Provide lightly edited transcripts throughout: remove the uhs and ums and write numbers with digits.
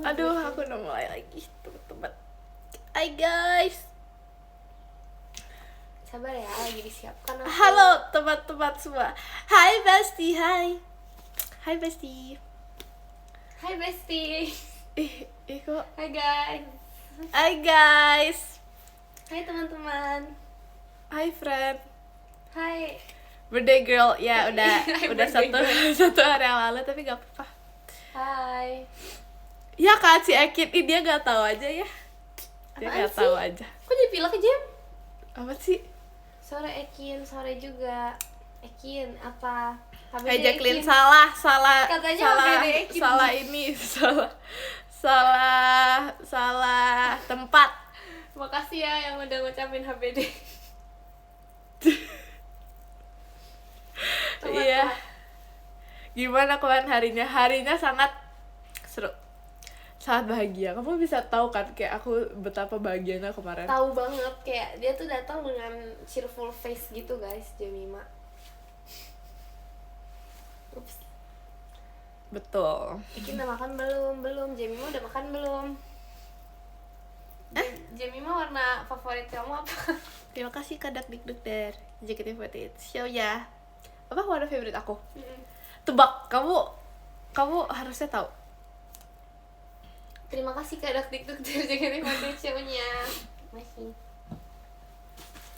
Aduh, aku udah mulai lagi, teman-teman. Hai guys. Sabar ya, lagi disiapkan aku. Halo teman-teman semua. Hai Besti, hai. Hai Besti. Hai Besti. Kok. Hai guys. Hai guys. Hai teman-teman. Hai friend. Hai. Birthday girl, ya udah Hai, udah birthday satu hari yang lalu, tapi gak apa-apa. Hai. Ya kan si Ekin, dia gak tahu aja ya. Dia Apaan gak tahu sih? aja. Kok jadi pilek aja? Apa sih? Sore Ekin, sore juga. Ekin, apa? Hai Jacqueline, salah Katanya salah HBD Ekin. salah ini salah tempat. Makasih ya yang udah ngucapin HBD. Iya. Gimana kemarin harinya? Harinya sangat seru. Sangat bahagia. Kamu bisa tahu kan kayak aku betapa bahagianya kemarin. Tahu banget, kayak dia tuh datang dengan cheerful face gitu guys, Jemima. Ups. Betul. Ekin udah makan belum? Jemima udah makan belum? Jemima warna favorit kamu apa? Terima kasih Kak Dakdikduk dari JKT48 Show ya. Apa warna favorit aku? Tebak, kamu harusnya tahu. Terima kasih Kak Dakdikduk dari JKT48 Show-nya. Masih.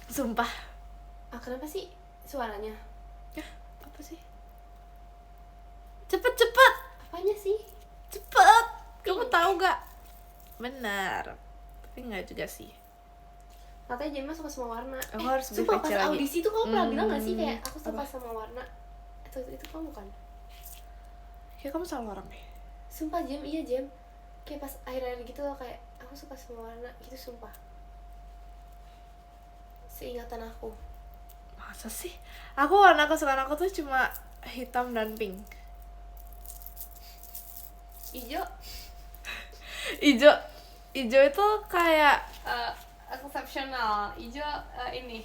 Sumpah. Kenapa sih suaranya? Apa sih? Cepet. Apanya sih? Cepet. Kamu tahu gak? Benar. Tapi nggak juga sih. Katanya Jemima suka semua warna. Aku harus beli sumpah VC pas lagi. audisi tuh kamu pernah bilang gak sih kayak aku suka Apa? sama warna? Itu kamu kan? Kayak kamu salah orang deh. Sumpah iya Jem. Kayak pas akhir-akhir gitu loh, kayak aku suka sama warna gitu, sumpah. Seingatan aku. Masa sih? Aku warna kesukaan aku tuh cuma hitam dan pink. Ijo Ijo itu kayak eksepsional. Ijo ini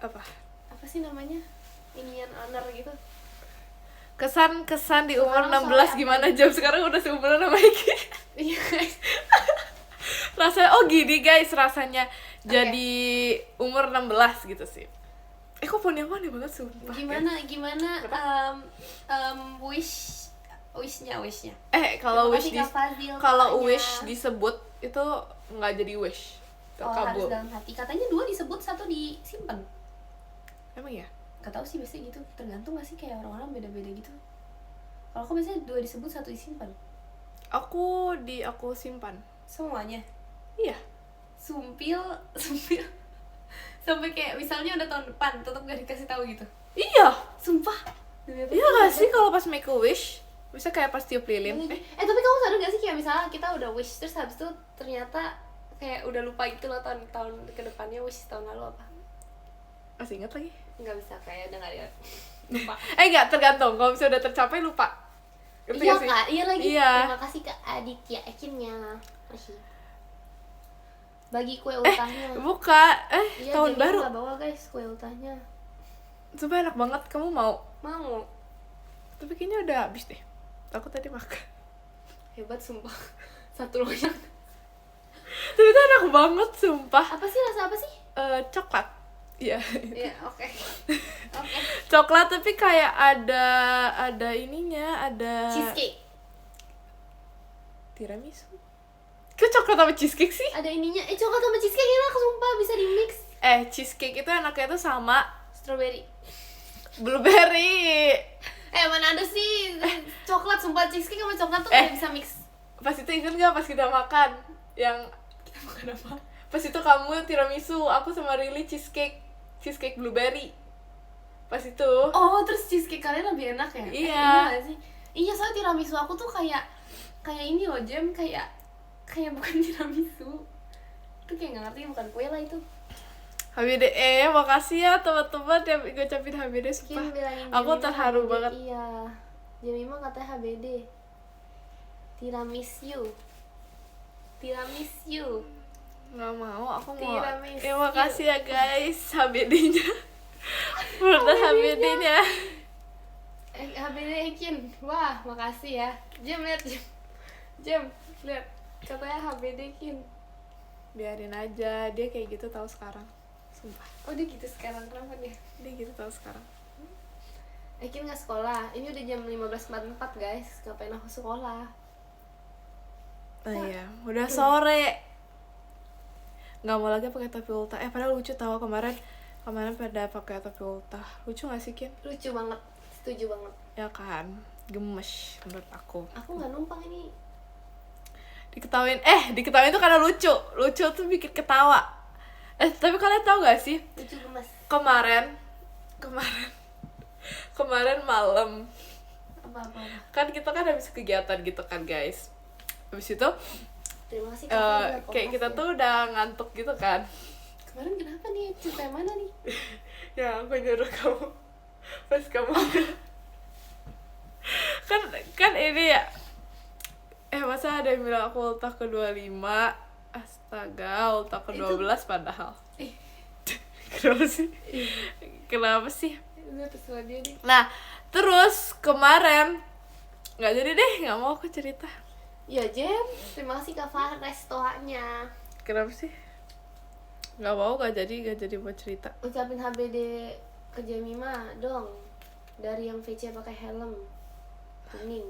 apa? apa sih namanya? Inian honor gitu. Kesan di umur Sekarang 16 soalnya gimana apa? Jam sekarang udah seumuran sama Iki. Iya guys. Rasanya gini guys, rasanya jadi umur 16 gitu sih. Kok punya mana banget sumpah. Gimana wishnya Kalau Terima wish kasih Kak Fadil, kalau kakaknya. wish disebut itu nggak jadi wish. Itu harus kabur. dalam hati. Katanya 2 disebut, 1 disimpan. Emang ya? Gak tau sih, biasanya gitu. Tergantung gak sih, kayak orang-orang beda-beda gitu. Kalau aku biasanya 2 disebut, 1 disimpan. Aku simpan. Semuanya. Iya. Sumpil sampai kayak misalnya udah tahun depan tetap gak dikasih tahu gitu. Iya. Sumpah. Iya gak sih kalau pas make a wish? Bisa kayak pas tiup lilin. Tapi kamu sadar gak sih kayak misalnya kita udah wish terus habis itu ternyata kayak udah lupa gitu loh tahun ke depannya wish tahun lalu apa? Masih ingat lagi? Nggak bisa, kayak udah nggak ada, lupa. Enggak, tergantung. Kalau misalnya udah tercapai lupa. Ngerti Iya gak sih? kak, iya lagi. Iya. Terima kasih Kak Aditya Ekinnya. Masih. Bagi kue ultahnya. Buka. Iya, Tahun jadi baru. nggak bawa guys kue ultahnya. Sumpah enak banget. Kamu mau? Mau. Tapi kayaknya udah habis deh. Aku tadi makan. Hebat sumpah. Satu loyang. Tapi itu enak banget sumpah. Apa sih, rasa apa sih? Coklat. Iya. Iya, oke. Coklat tapi kayak ada ininya, ada Cheesecake. tiramisu. Kok coklat sama cheesecake sih? Ada ininya. Coklat sama cheesecake enak sumpah, bisa di mix. Cheesecake itu enaknya tuh sama Strawberry. blueberry. Mana ada sih coklat, sumpah cheesecake sama coklat tuh kayak bisa mix. Pas itu inget gak pas kita makan? Yang kita makan apa? Pas itu kamu tiramisu, aku sama Rili cheesecake blueberry. Pas itu. Oh, terus cheesecake kalian lebih enak ya? Iya. Iya gak sih? Iya, soalnya tiramisu aku tuh kayak ini loh Jem, kayak bukan tiramisu. Itu kayak gak ngerti, bukan kue lah itu. HBD, makasih ya teman-teman yang ngucapin HBD, sumpah. Aku terharu HBD, banget. Iya. Jemima katanya HBD. Tiramisu. Nggak mau, aku mau. Tiramisu. Makasih ya guys HBD-nya. Menurut HBD-nya. HBD Ekin. Wah, makasih ya. Jem lihat Jem. Jem, lihat. Katanya HBD Ekin. Biarin aja, dia kayak gitu tahu sekarang. Sumpah. Oh, dia gitu sekarang kenapa dia? Dia gitu tahu sekarang. Ekin nggak sekolah. Ini udah jam 15.44 guys. Ngapain aku sekolah? Oh iya, udah sore. Nggak mau lagi pakai topi ultah. Padahal lucu tahu kemarin pada pakai topi ultah. Lucu nggak sih Kin? Lucu banget. Setuju banget. Ya kan, gemes menurut aku. Aku nggak numpang ini. Diketawain tuh karena lucu tuh bikin ketawa. Tapi kalian tahu gak sih Lucu gemes. kemarin malam Apa. kan kita kan habis kegiatan gitu kan guys, habis itu Terima kasih Kak Fadil, kayak kita ya. tuh udah ngantuk gitu kan. Kemarin kenapa nih? Cerita yang mana nih? Ya aku nyuruh kamu pas kamu kan ini ya, masa ada yang bilang aku ultah ke 25. Astaga, ultah ke 12 padahal. Kenapa sih? Itu terserah dia deh. Nah, terus kemarin nggak jadi deh, nggak mau aku cerita. Ya Jem, terima kasih Kak Fah restoanya. Kenapa sih? Nggak mau, nggak jadi mau cerita. Ucapin HBD ke Jemima dong. Dari yang VC pakai helm kuning.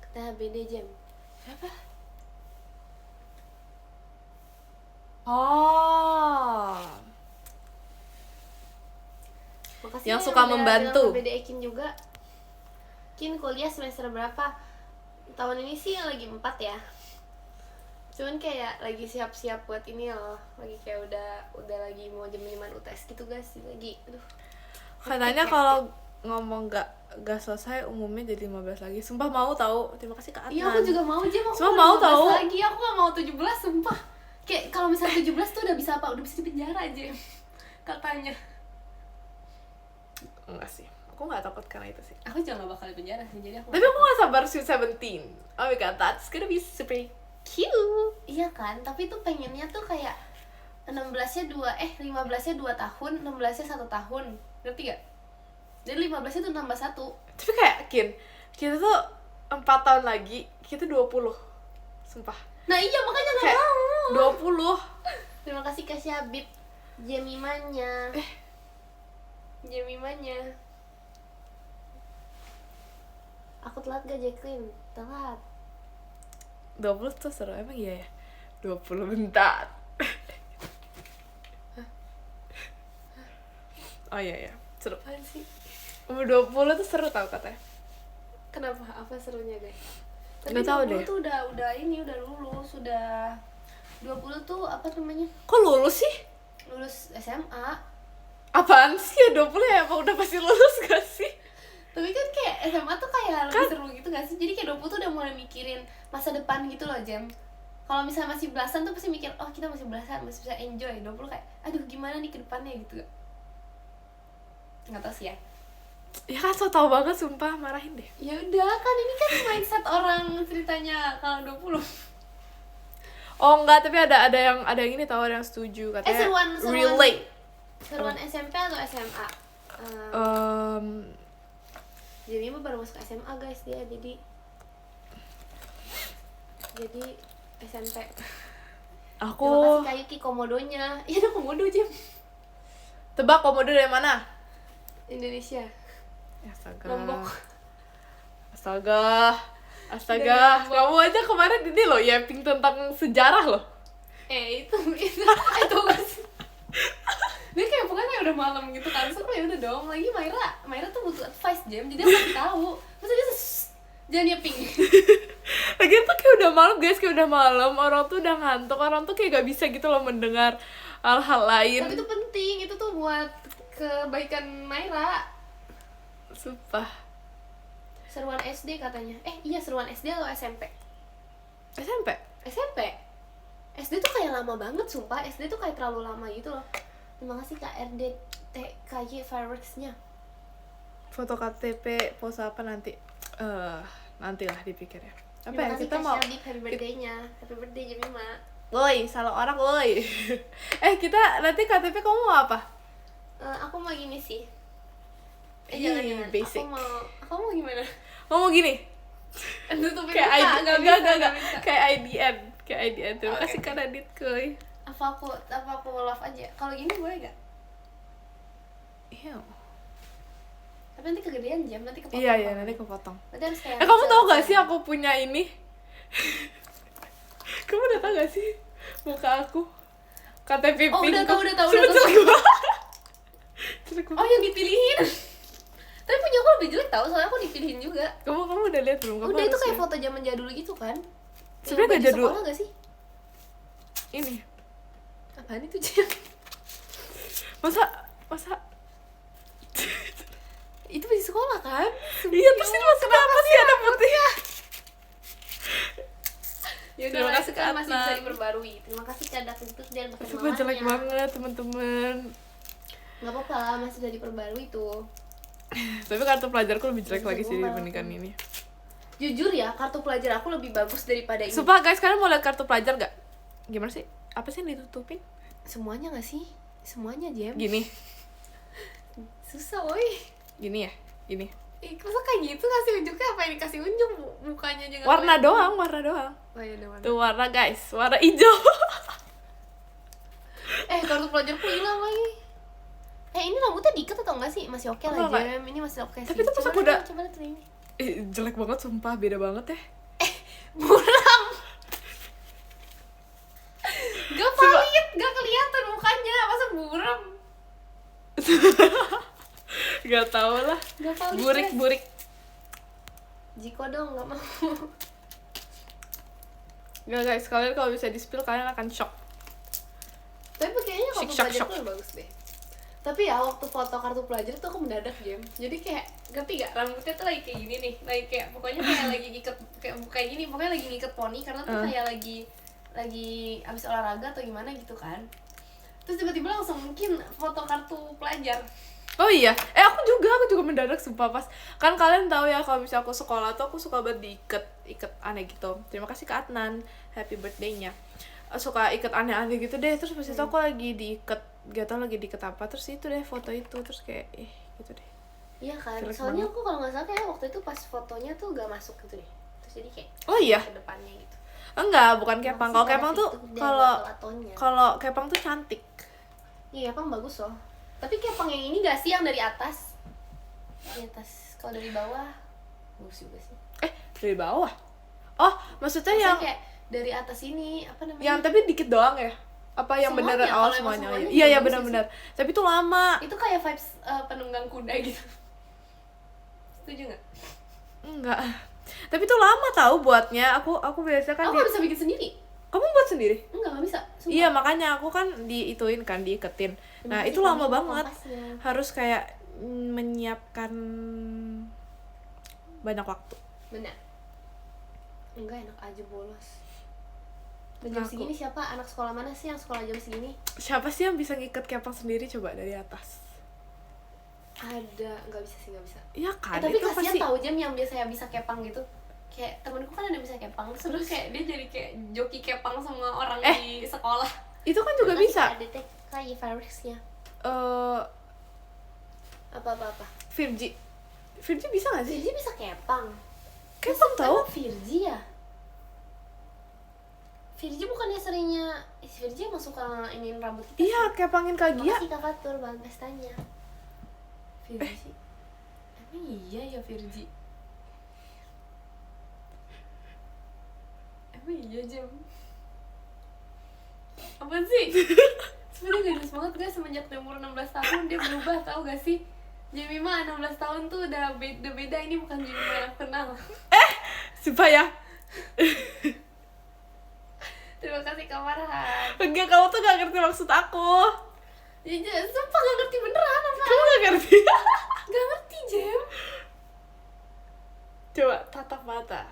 Kita HBD Jem. Siapa? Oh, Makasih yang ya suka udah membantu. bilang HBD Ekin juga. Kin kuliah semester berapa? Tahun ini sih lagi 4 ya. Cuman kayak lagi siap-siap buat ini loh. Lagi kayak udah lagi mau jam 5 UTS gitu guys. Lagi aduh. Katanya kalau ngomong gak selesai umumnya jadi 15 lagi. Sumpah mau tahu. Terima kasih Kak Adnan. Iya aku juga mau Jem. Aku Sumpah mau 15 tahu. lagi. Aku gak mau 17 sumpah. Kayak kalau misalnya 17 tuh udah bisa apa? Udah bisa di penjara Jem. Katanya. Enggak sih. Aku gak takut karena itu sih. Aku juga gak bakal di penjara sih. Jadi aku Tapi aku gak sabar Sweet 17. Oh my god, that's gonna be super cute. Iya kan, tapi tuh pengennya tuh kayak 15-nya 15-nya 2 tahun, 16-nya 1 tahun. Ngerti gak? Jadi 15-nya tuh nambah 1. Tapi kayak kita tuh 4 tahun lagi, kita 20. Sumpah. Nah iya makanya gak Kayak mau. 20. Terima kasih Kak Syabib. Jemimanya. Jemimanya. Aku telat gak Jacqueline? Telat. 20 tuh seru, emang iya ya? 20 bentar. Oh iya ya, seru. Apaan sih? Umur 20 tuh seru tau katanya. Kenapa? Apa serunya guys? Tapi Nggak tahu 20 deh. tuh udah lulus, udah 20 tuh apa namanya? Kok lulus sih? Lulus SMA. Apaan sih ya 20 ya? Emang udah pasti lulus gak sih? Tapi kan kayak SMA tuh kayak lebih seru gitu gak sih? Jadi kayak 20 tuh udah mulai mikirin masa depan gitu loh Jem. Kalau misalnya masih belasan tuh pasti mikir, oh kita masih belasan, masih bisa enjoy. 20 kayak, aduh gimana nih ke depannya gitu. Nggak tau sih ya. Ya kan so tau banget sumpah, marahin deh. Ya udah kan ini kan mindset orang ceritanya kalau 20. Oh enggak, tapi ada yang ini tahu, ada yang setuju katanya. seruan. Relate. Seruan SMP atau SMA? Jadi baru masuk SMA guys dia, jadi SMP. Aku Terima kasih Kak Yuki komodonya. Iya ada komodo Jem. tebak komodo dari mana? Indonesia. Astaga. Lombok. Astaga. Kamu aja kemarin ini loh yapping tentang sejarah loh. Itu gak sih? Dia kayak pokoknya kayak udah malam gitu kan. Terus aku ya udah dong. Lagi Maira tuh butuh advice Jem. Jadi aku kasih tahu. Terus dia jangan yapping. Lagi tuh kayak udah malam guys, kayak udah malam, orang tuh udah ngantuk, orang tuh kayak gak bisa gitu loh mendengar hal-hal lain. Tapi itu penting, itu tuh buat kebaikan Maira. Sumpah. Seruan SD katanya. Iya seruan SD atau SMP? SMP? SMP? SD tuh kayak lama banget sumpah. SD tuh kayak terlalu lama gitu loh. Terima kasih Kak RDTKY Fireworks-nya. Foto KTP, pose apa nanti? Nantilah dipikir ya. Apa Terima ya, kasih kita Kak mau Syabib, happy birthday-nya. Happy birthday Jemima. woi, salah orang woi. Kita nanti KTP kamu mau apa? Aku mau gini sih. jangan. basic. Aku mau gimana? Mau gini. Tutupin Kayak muka, ID, nggak enggak. bisa. Kayak IDN. Terima Oke. kasih Kak Radit kuy. Apa aku love aja? Kalau gini boleh gak? Iya. Tapi nanti kegedean Jam, nanti kepotong. Iya, nanti kepotong. Berarti harus kayak Kamu tau gak sih aku punya ini? Kamu udah tau gak sih muka aku? KTP Oh, pink. udah tahu. Jelek banget. Jelek Oh, banget. yang dipilihin. Tapi punya aku lebih jelek tau, soalnya aku dipilihin juga. Kamu udah lihat belum? Kamu Udah, itu harus kayak lihat. foto zaman jadul gitu kan? Sebenarnya Yang gak baju jadul. sekolah gak sih? Ini. Apaan itu Jam? Masa Itu baju sekolah kan? iya, terus ini maksudnya apa sih ada putih? Ya udah, Terima lah, kasih, itu kan Kak masih Atlan. bisa diperbarui. Terima kasih Cadak itu dan pakai Sumpah jelek banget teman-teman. Gak apa-apa lah, masih udah diperbarui tuh. Tapi kartu pelajarku lebih jelek lagi sih Sumpah. dibandingkan ini. Jujur ya, kartu pelajar aku lebih bagus daripada ini. Sumpah guys, kalian mau lihat kartu pelajar gak? Gimana sih? Apa sih yang ditutupin? Semuanya gak sih? Semuanya Jam. Gini. Susah woi. Gini ya? Gini. Masa kayak gitu kasih unjuknya, apa yang dikasih unjuk? Mukanya aja nggak Warna kelihatan. doang. Oh iya, warna. Tuh warna guys, warna hijau. Kartu pelajarku hilang lagi. Ini rambutnya diikat atau enggak sih? Masih oke lah Enggak. Jam. Ini masih oke sih. Tapi itu pas Coba aku udah- coba lihat ini. Jelek banget sumpah, beda banget ya. Buram. Gak valid, gak kelihatan mukanya. Masa buram? Gak tau lah. Gak valid. Burik. Jiko dong, gak mau. Gak guys, kalian kalau bisa di-spill kalian akan shock. Tapi kayaknya kartu Shock. pelajar tuh lebih bagus deh. Tapi ya waktu foto kartu pelajar tuh aku mendadak Jam. Jadi kayak ngerti gak, rambutnya tuh lagi kayak gini nih. Lagi kayak pokoknya kayak lagi ngiket kayak gini, pokoknya lagi ngiket poni karena tuh kayak lagi abis olahraga atau gimana gitu kan. Terus tiba-tiba langsung mungkin foto kartu pelajar. Oh iya, aku juga mendadak sumpah pas. Kan kalian tahu ya kalau misalnya aku sekolah tuh aku suka banget diikat aneh gitu. Terima kasih Kak Atnan, happy birthday-nya. Suka ikat aneh-aneh gitu deh. Terus pas itu aku lagi diikat, gak tau lagi diikat apa. Terus itu deh foto itu, terus kayak gitu deh. Iya kan, Jelek soalnya banget. aku kalau nggak salah kayak waktu itu pas fotonya tuh gak masuk gitu deh. Terus jadi kayak Oh iya, ke depannya gitu. enggak, bukan kepang. Kalau Masih kepang ada tuh itu dia kalau lato-latonya. kalau kepang tuh cantik. Iya, kepang bagus loh. Tapi kepang yang ini gak sih yang dari atas? Di atas. Kalau dari bawah bagus juga sih. Dari bawah. Oh, maksudnya Maksudnya yang kayak dari atas ini apa namanya? yang tapi dikit doang ya? Apa yang Semuanya, beneran? kalau emang Semuanya. semuanya Iya, juga iya bagus benar-benar. Tapi itu lama. Itu kayak vibes penunggang kuda gitu. Setuju nggak? Enggak. Tapi itu lama tahu buatnya. Aku biasa kan Aku nggak bisa bikin sendiri. Kamu buat sendiri? Nggak bisa. Sumpah. Iya, makanya aku kan diituin kan, diiketin. Nah, Masih itu lama pakai banget. kompasnya. Harus kayak menyiapkan banyak waktu. Benar. Enggak, enak aja bolos. Dan jam Aku. segini siapa? Anak sekolah mana sih yang sekolah jam segini? Siapa sih yang bisa ngikat kepang sendiri coba dari atas? Ada, nggak bisa sih, nggak bisa. Iya kan, Tapi itu kasihan pasti. tahu Jam yang biasanya bisa kepang gitu. Kayak temenku kan ada yang bisa kepang, terus kayak dia jadi kayak joki kepang semua orang di sekolah. Itu kan juga bisa. Ada kayak virusnya. Apa. Virgi bisa gak sih? Virgi bisa kepang. Kepang tahu? Emang Virgi ya? Virgi bukannya seringnya Virgi emang suka iniin rambut kita. Iya, kepangin Kak Gia. Makasih Kak Fatur bahan pestanya. Virgi. Emang iya ya Virgi? Emang iya Jam? Apaan sih? Sebenernya gak jelas banget guys, semenjak dia umur 16 tahun dia berubah, tau gak sih? Jemima 16 tahun tuh udah beda, ini bukan Jemima yang aku kenal. Sumpah ya. Terima kasih Kak Farhan. Enggak, kamu tuh gak ngerti maksud aku. Ya sumpah gak ngerti beneran apa? Kamu gak ngerti. Gak ngerti Jem. Coba tatap mata.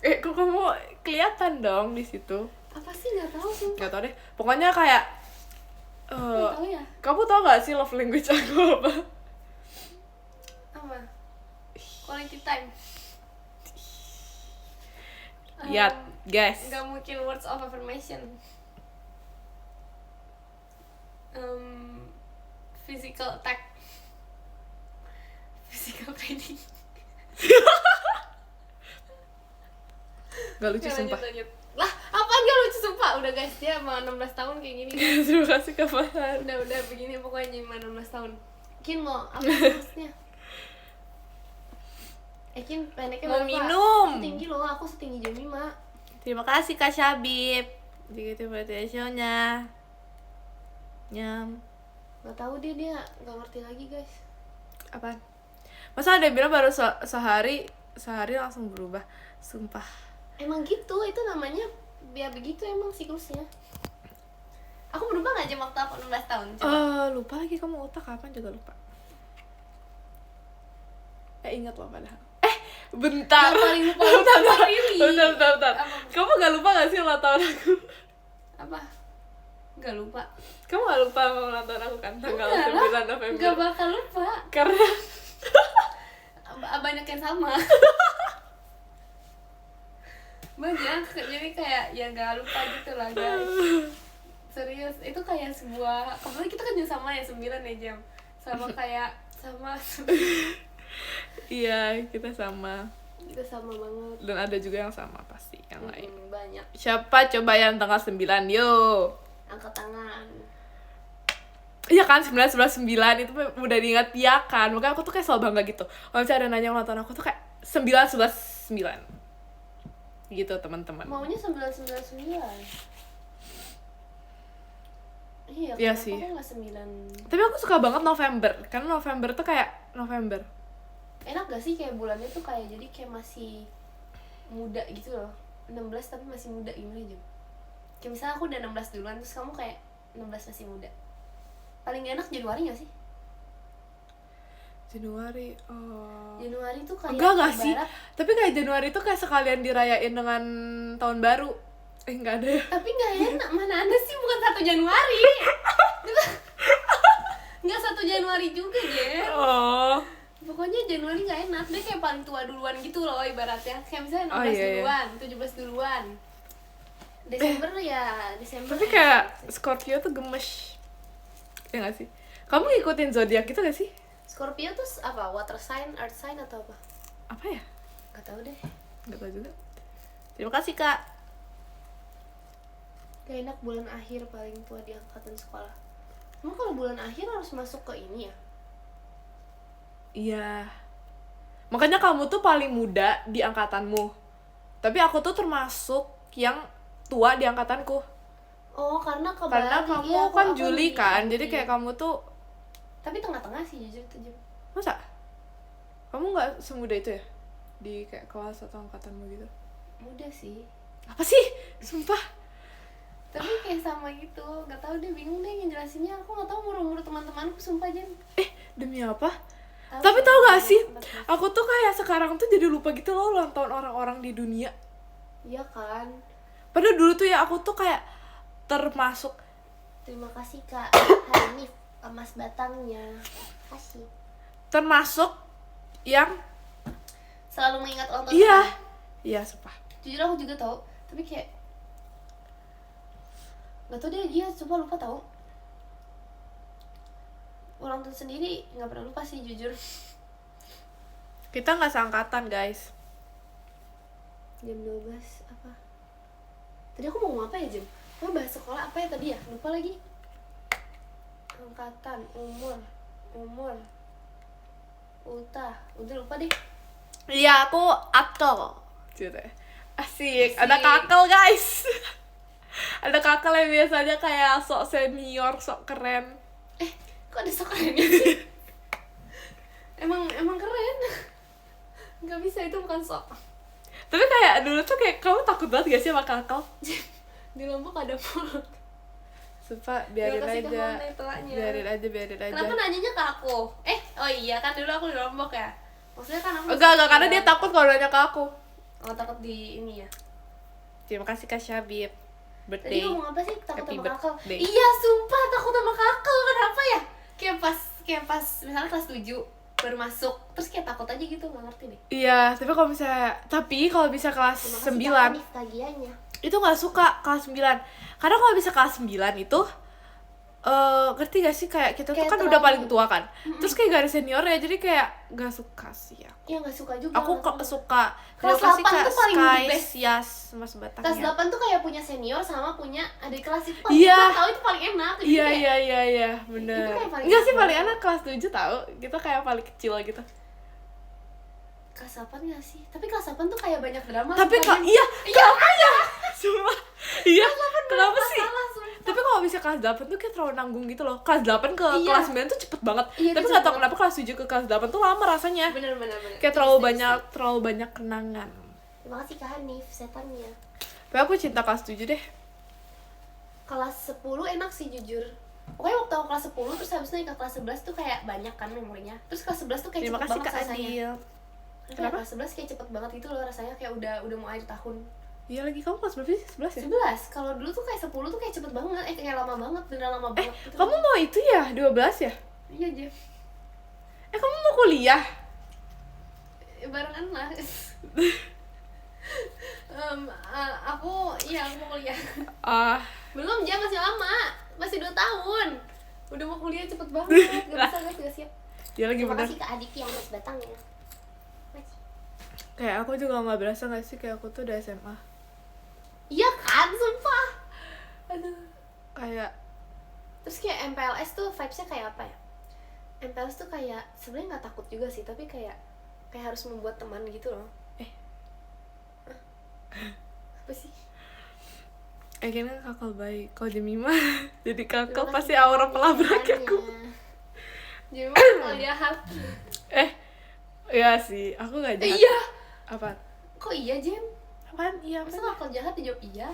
Kok kamu kelihatan dong di situ? Apa sih gak tahu sumpah. Gak tau deh. Pokoknya kayak Gak tahu ya. kamu tau gak sih love language aku apa? Apa? Quality time. Lihat, guys. Gak mungkin words of affirmation. physical attack, physical training. Gak lucu Ya, sumpah. lanjut. Lah, apaan gak lucu sumpah? Udah guys, dia sama 16 tahun kayak gini. Terima kasih Kak Farhan. Udah begini pokoknya sama 16 tahun. Kin mau apa maksudnya? Kin pendeknya Mau berapa? minum. Setinggi loh, aku setinggi Jemima. Terima kasih Kak Syabib. Begitu motivationnya. Nyam. Gak tahu dia gak ngerti lagi guys. Apaan? Masa ada yang bilang baru sehari langsung berubah. Sumpah. Emang gitu, itu namanya biar begitu emang siklusnya. Aku berubah gak jam waktu aku 16 tahun? Coba. Lupa lagi kamu otak kapan juga lupa. Ingat loh padahal. Bentar. Yang paling lupa bentar. Bentar. Kamu gak lupa gak sih ulang tahun aku? Apa? Gak lupa. Kamu gak lupa sama ulang tahun aku kan? Tanggal Enggak 9 November. Gak bakal lupa. Karena Banyak yang sama. Banyak, jadi kayak ya gak lupa gitu lah guys. Serius, itu kayak sebuah, kebetulan kita kan juga sama ya 9 ya jam. Sama kayak, sama iya, kita sama. kita sama banget. Dan ada juga yang sama pasti, yang lain. Banyak. Siapa coba yang tanggal 9? Yo. Angkat tangan. Iya kan, 9, 11, 9 itu udah diingat ya kan. Makanya aku tuh kayak selalu bangga gitu. Kalau misalnya ada nanya ulang tahun aku tuh kayak 9, 11, 9 gitu teman-teman. Maunya 999. Iya, Iya kenapa sih. aku nggak 9? Tapi aku suka banget November. Karena November tuh kayak November. Enak gak sih kayak bulannya tuh kayak jadi kayak masih muda gitu loh. 16 tapi masih muda gimana Jam? Kayak misalnya aku udah 16 duluan terus kamu kayak 16 masih muda. Paling gak enak Januari gak sih? Januari. Januari tuh kayak Enggak sih. ibarat, Tapi kayak Januari tuh kayak sekalian dirayain dengan tahun baru. Enggak ada ya. tapi gak enak. Mana ada sih, bukan 1 Januari. Nggak 1 Januari juga Jen. Pokoknya Januari gak enak. Dia kayak paling tua duluan gitu loh ibaratnya. Kayak misalnya 16 iya. duluan, 17 duluan. Desember ya, Desember. Tapi kayak Scorpio tuh gemes. Ya gak sih? Kamu ngikutin zodiak gitu gak sih? Scorpio tuh apa? Water sign, earth sign atau apa? Apa ya? Gak tahu deh. Gak tau juga. Terima kasih Kak. Gak enak bulan akhir paling tua di angkatan sekolah. Emang kalau bulan akhir harus masuk ke ini ya? Iya. Makanya kamu tuh paling muda di angkatanmu. Tapi aku tuh termasuk yang tua di angkatanku. Oh, karena Karena kamu iya, kan aku Juli di- kan. di- Jadi kayak kamu tuh Tapi tengah-tengah sih jujur tuh Jam. masa? Kamu gak semuda itu ya? Di kayak kelas atau angkatanmu gitu? Muda sih. Apa sih? Sumpah. Tapi kayak sama gitu. Gak tahu deh, bingung deh ngejelasinnya. Aku gak tahu umur-umur teman-temanku sumpah Jam. Demi apa? Tapi tau gak sih? Aku tuh kayak sekarang tuh jadi lupa gitu loh ulang tahun orang-orang di dunia. Iya kan. Padahal dulu tuh ya aku tuh kayak termasuk. Terima kasih Kak Hanif emas batangnya. Kasih. Termasuk yang Selalu mengingat ulang tahun. iya. teman. Iya, sumpah. Jujur aku juga tahu, tapi kayak gak tau deh, dia coba lupa tahu. Ulang tahun sendiri nggak pernah lupa sih jujur. Kita nggak seangkatan, guys. Jam 12 apa? Tadi aku mau ngomong apa ya Jam? Aku bahas sekolah apa ya tadi ya? Lupa lagi. Angkatan, umur, udah lupa deh. Iya, aku akel. Gitu. Asik. Ada Asik. kakel, guys. Ada kakel yang biasanya kayak sok senior, sok keren. Kok ada sok keren sih? emang keren. Nggak bisa, itu bukan sok. Tapi kayak dulu tuh kayak kamu takut banget gak sih sama kakel? Di Lombok ada mulut. Sumpah, biarin Kasih ke aja. Mona ituanya. Biarin aja. Kenapa nanyanya ke aku? Oh iya kan dulu aku di Lombok ya. Maksudnya kan aku Enggak, karena dia takut kalau nanya ke aku. Oh, takut di ini ya. Terima kasih Kak Syabib. Tadi Birthday. ngomong apa sih? Takut Happy sama kakak. birthday. Iya, sumpah takut sama kakak. Kenapa ya? Kayak pas misalnya kelas 7 baru masuk, terus kayak takut aja gitu, nggak ngerti deh. Iya, tapi kalau bisa kelas 9 tagihannya. itu nggak suka kelas 9. Karena kalau bisa kelas 9 itu ngerti gak sih kayak kita tuh Kayak kan udah terlalu- paling tua kan, terus kayak gak ada seniornya, jadi kayak gak suka sih aku. Iya nggak suka juga. Aku kok suka Kelas terima kasih 8 Kak tuh paling the Sky best. Sias Mas Batang Kelas ya. 8 tuh kayak punya senior sama punya adik kelas itu paling Iya. tahu itu paling enak. Jadi Iya kayak, iya bener. Itu kayak paling Enggak sih enak paling banget. enak kelas 7 tahu, kita kayak paling kecil gitu. Kelas 8 nggak sih? Tapi kelas 8 tuh kayak banyak drama. Tapi sumpah, kok Jem. iya, Iya. kenapa ya? Cuma iya, kenapa sih? Masalah, sumpah. Tapi kalau bisa kelas 8 tuh kayak terlalu nanggung gitu loh. Kelas 8 ke Iya. kelas 9 tuh cepet banget. Iya, Tapi itu nggak tahu cepet kenapa kelas 7 ke kelas 8 tuh lama rasanya. Bener. Kayak terlalu banyak kenangan. Terima kasih Kak Hanif, setannya. Tapi aku cinta kelas 7 deh. Kelas 10 enak sih jujur. Pokoknya waktu aku kelas 10 terus habis itu naik ke kelas 11 tuh kayak banyak kan memorinya. Terus kelas 11 tuh kayak Terima cepet kasih banget Kak rasanya. Adil. Kayak Kenapa? kelas 11 kayak cepet banget gitu loh rasanya, kayak udah mau akhir tahun. Iya lagi, kamu kelas berapa sih? 11 ya? 11, kalau dulu tuh kayak 10 tuh kayak cepet banget, kayak lama banget, beneran lama banget gitu. Kamu mau itu ya? 12 ya? Iya Jeff, Kamu mau kuliah? barengan lah. Aku mau kuliah. Ah, Belum Jeff, masih lama, masih 2 tahun. Udah mau kuliah cepet banget, gak bisa guys, gak siap. dia lagi Terima bener. kasih Kak Adik yang Mas Batang ya. Mas. Kayak aku juga nggak berasa nggak sih kayak aku tuh udah SMA. Iya kan, sumpah. Aduh. Kayak Terus kayak MPLS tuh vibes-nya kayak apa ya? MPLS tuh kayak sebenarnya nggak takut juga sih, tapi kayak harus membuat teman gitu loh. Hah? Apa sih? kayaknya kakak baik. Kalau Jemima jadi kakak Terima pasti kasih aura Kak pelabrak Adik aku. Jadi kalau jahat. Iya sih, aku nggak jahat. Iya. Apa? Kok iya Jem? Apaan? Iya Masa apa? kalau jahat dijawab iya?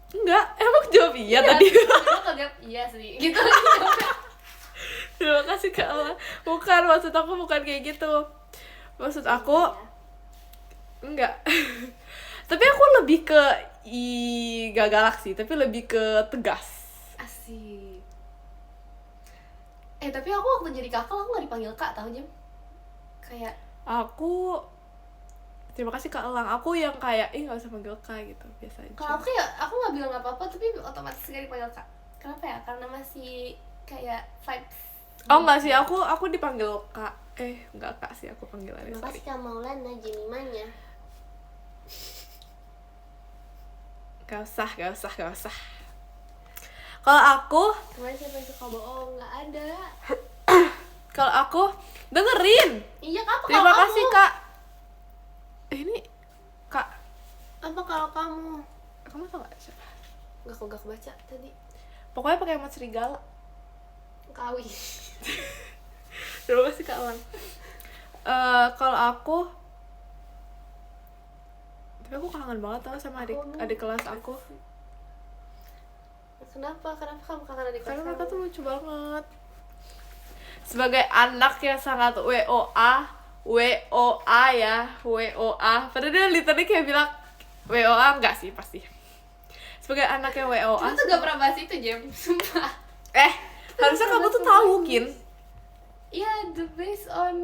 Enggak, emang jawab iya tadi. Kalau jawab iya sih. Gitu. Terima kasih Kak Allah. Bukan, maksud aku bukan kayak gitu. Maksud aku enggak. Tapi aku lebih ke gak galak sih, tapi lebih ke tegas. Asik. Tapi aku waktu jadi kakak aku nggak dipanggil kak, tau Jem? Kayak Aku terima kasih Kak Elang. Aku yang kayak nggak usah panggil Kak gitu, biasa aja. kalau aku ya aku nggak bilang apa-apa tapi otomatis gak dipanggil kak. Kenapa ya? Karena masih kayak vibes. Oh enggak sih, aku dipanggil Kak. Enggak Kak sih, aku panggilannya. Terima kasih Kak Maulana Jemimanya. Gak usah. Kalau aku, Kemarin siapa yang suka bohong? Nggak ada. kalau aku dengerin. Iya kak, apa Terima kalau kasih kamu? Kak. Ini Kak, Apa kalau kamu? kamu tau gak siapa? Gak kebaca tadi. Pokoknya pakai emot serigala. Kawi. Terima kasih Kak Elang. Kalau aku, tapi aku kangen banget tau sama adik kelas aku. Kenapa kamu kangen adik Karena kelas mereka kamu? tuh lucu banget. Sebagai anak yang sangat WOA ya, WOA. Padahal dia literally kayak bilang WOA enggak sih pasti. Sebagai anak yang WOA. Kita tuh gak pernah bahas itu Jem, sumpah. Harusnya kamu tuh tahu, Kin. Iya, based on